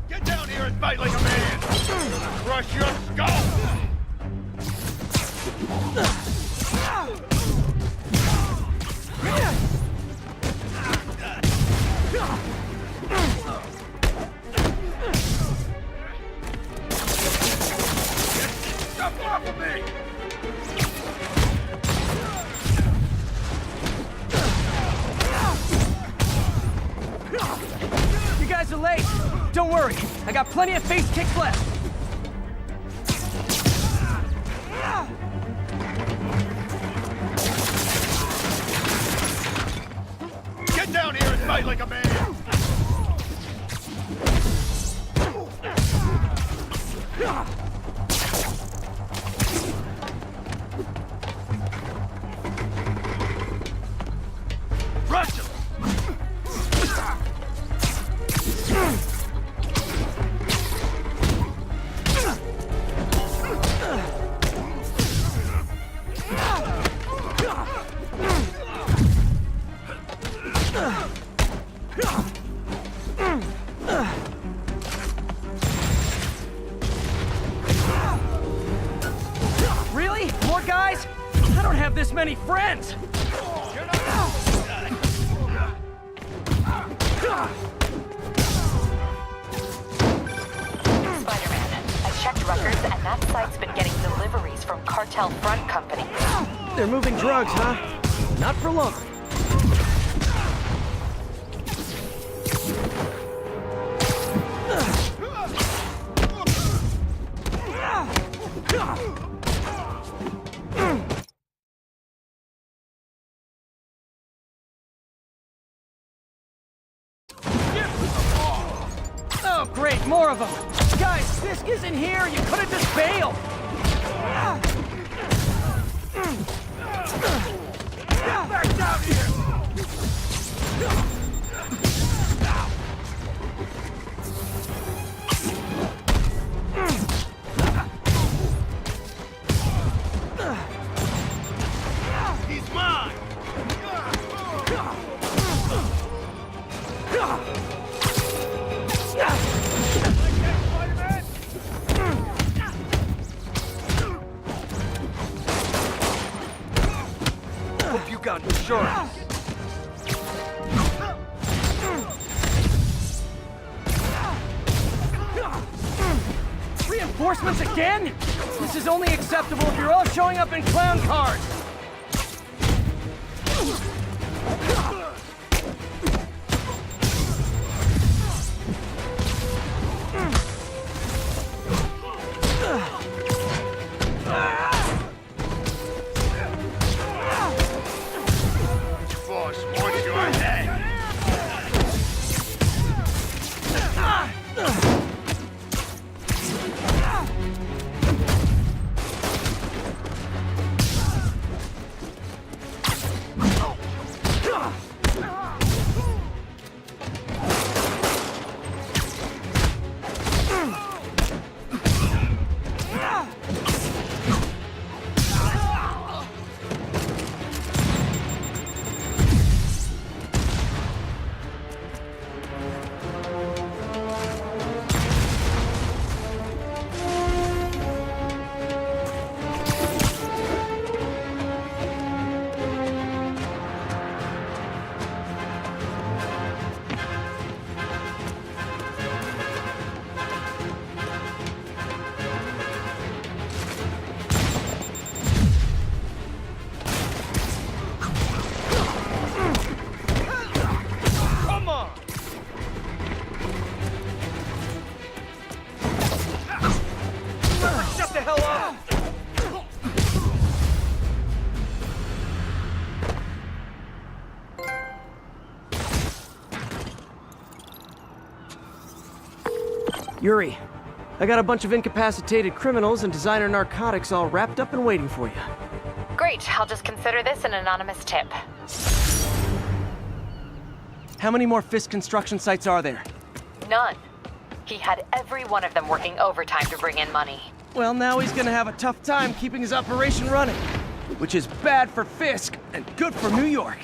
Get down here and fight like a man! Crush your skull! Stop off of me! You guys are late. Don't worry, I got plenty of face kicks left. Get down here and fight like a man! Rush him! Really? More guys? I don't have this many friends! checked records, and that site's been getting deliveries from cartel front companies. They're moving drugs, huh? Not for long. Oh, great, more of them! Guys, Fisk isn't here! You could have just bailed! Get back down here! He's mine! Hope you got insurance. Reinforcements again? This is only acceptable if you're all showing up in clown cars. Boss wants your head! Yuri, I got a bunch of incapacitated criminals and designer narcotics all wrapped up and waiting for you. Great, I'll just consider this an anonymous tip. How many more Fisk construction sites are there? None. He had every one of them working overtime to bring in money. Well, now he's gonna have a tough time keeping his operation running, which is bad for Fisk and good for New York.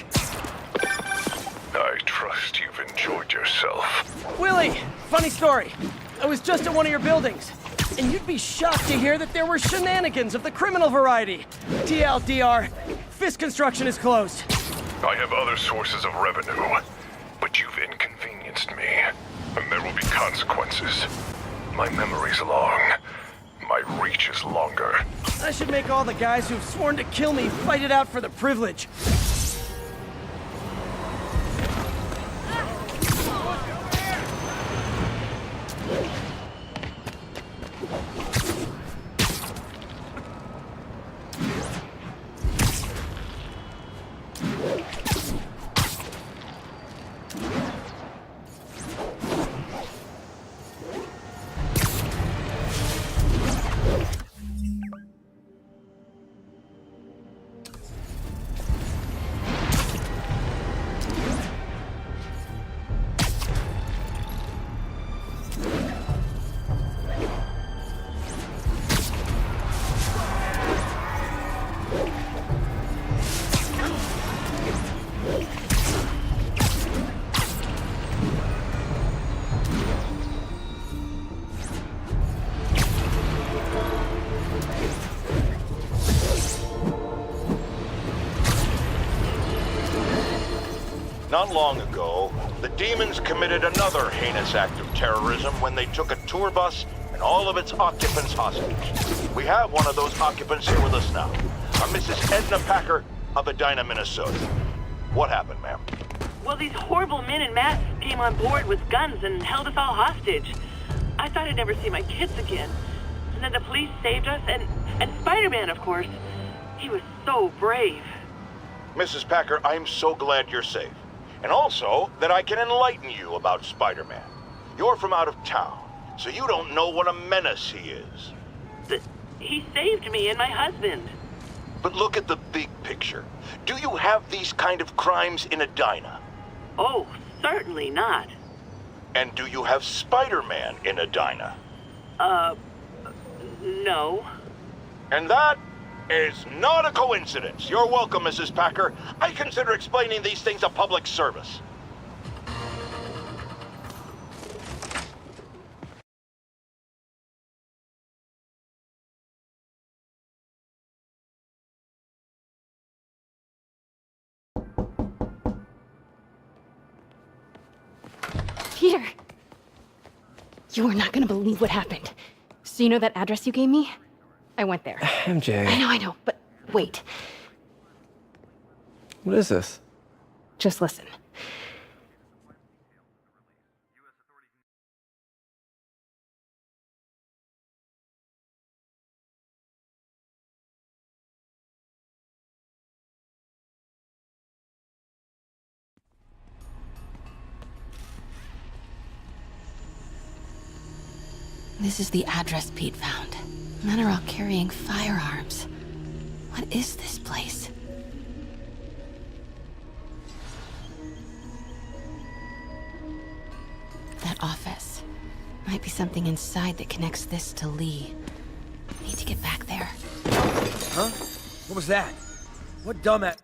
I trust you've enjoyed yourself. Willie, funny story. I was just at one of your buildings, and you'd be shocked to hear that there were shenanigans of the criminal variety. TLDR, Fisk construction is closed. I have other sources of revenue, but you've inconvenienced me, and there will be consequences. My memory's long. My reach is longer. I should make all the guys who've sworn to kill me fight it out for the privilege. Not long ago, the demons committed another heinous act of terrorism when they took a tour bus and all of its occupants hostage. We have one of those occupants here with us now, a Mrs. Edna Packer of Edina, Minnesota. What happened, ma'am? Well, these horrible men in masks came on board with guns and held us all hostage. I thought I'd never see my kids again. And then the police saved us, and Spider-Man, of course. He was so brave. Mrs. Packer, I'm so glad you're safe. And also that I can enlighten you about Spider-Man. You're from out of town, so you don't know what a menace he is. He saved me and my husband. But look at the big picture. Do you have these kind of crimes in Edina? Oh, certainly not. And do you have Spider-Man in Edina? No. And that is not a coincidence. You're welcome, Mrs. Packer. I consider explaining these things a public service. Peter! You are not gonna believe what happened. So you know that address you gave me? I went there. MJ. I know, but wait. What is this? Just listen. This is the address Pete found. Men are all carrying firearms. What is this place? That office. Might be something inside that connects this to Lee. Need to get back there. Huh? What was that? What dumbass...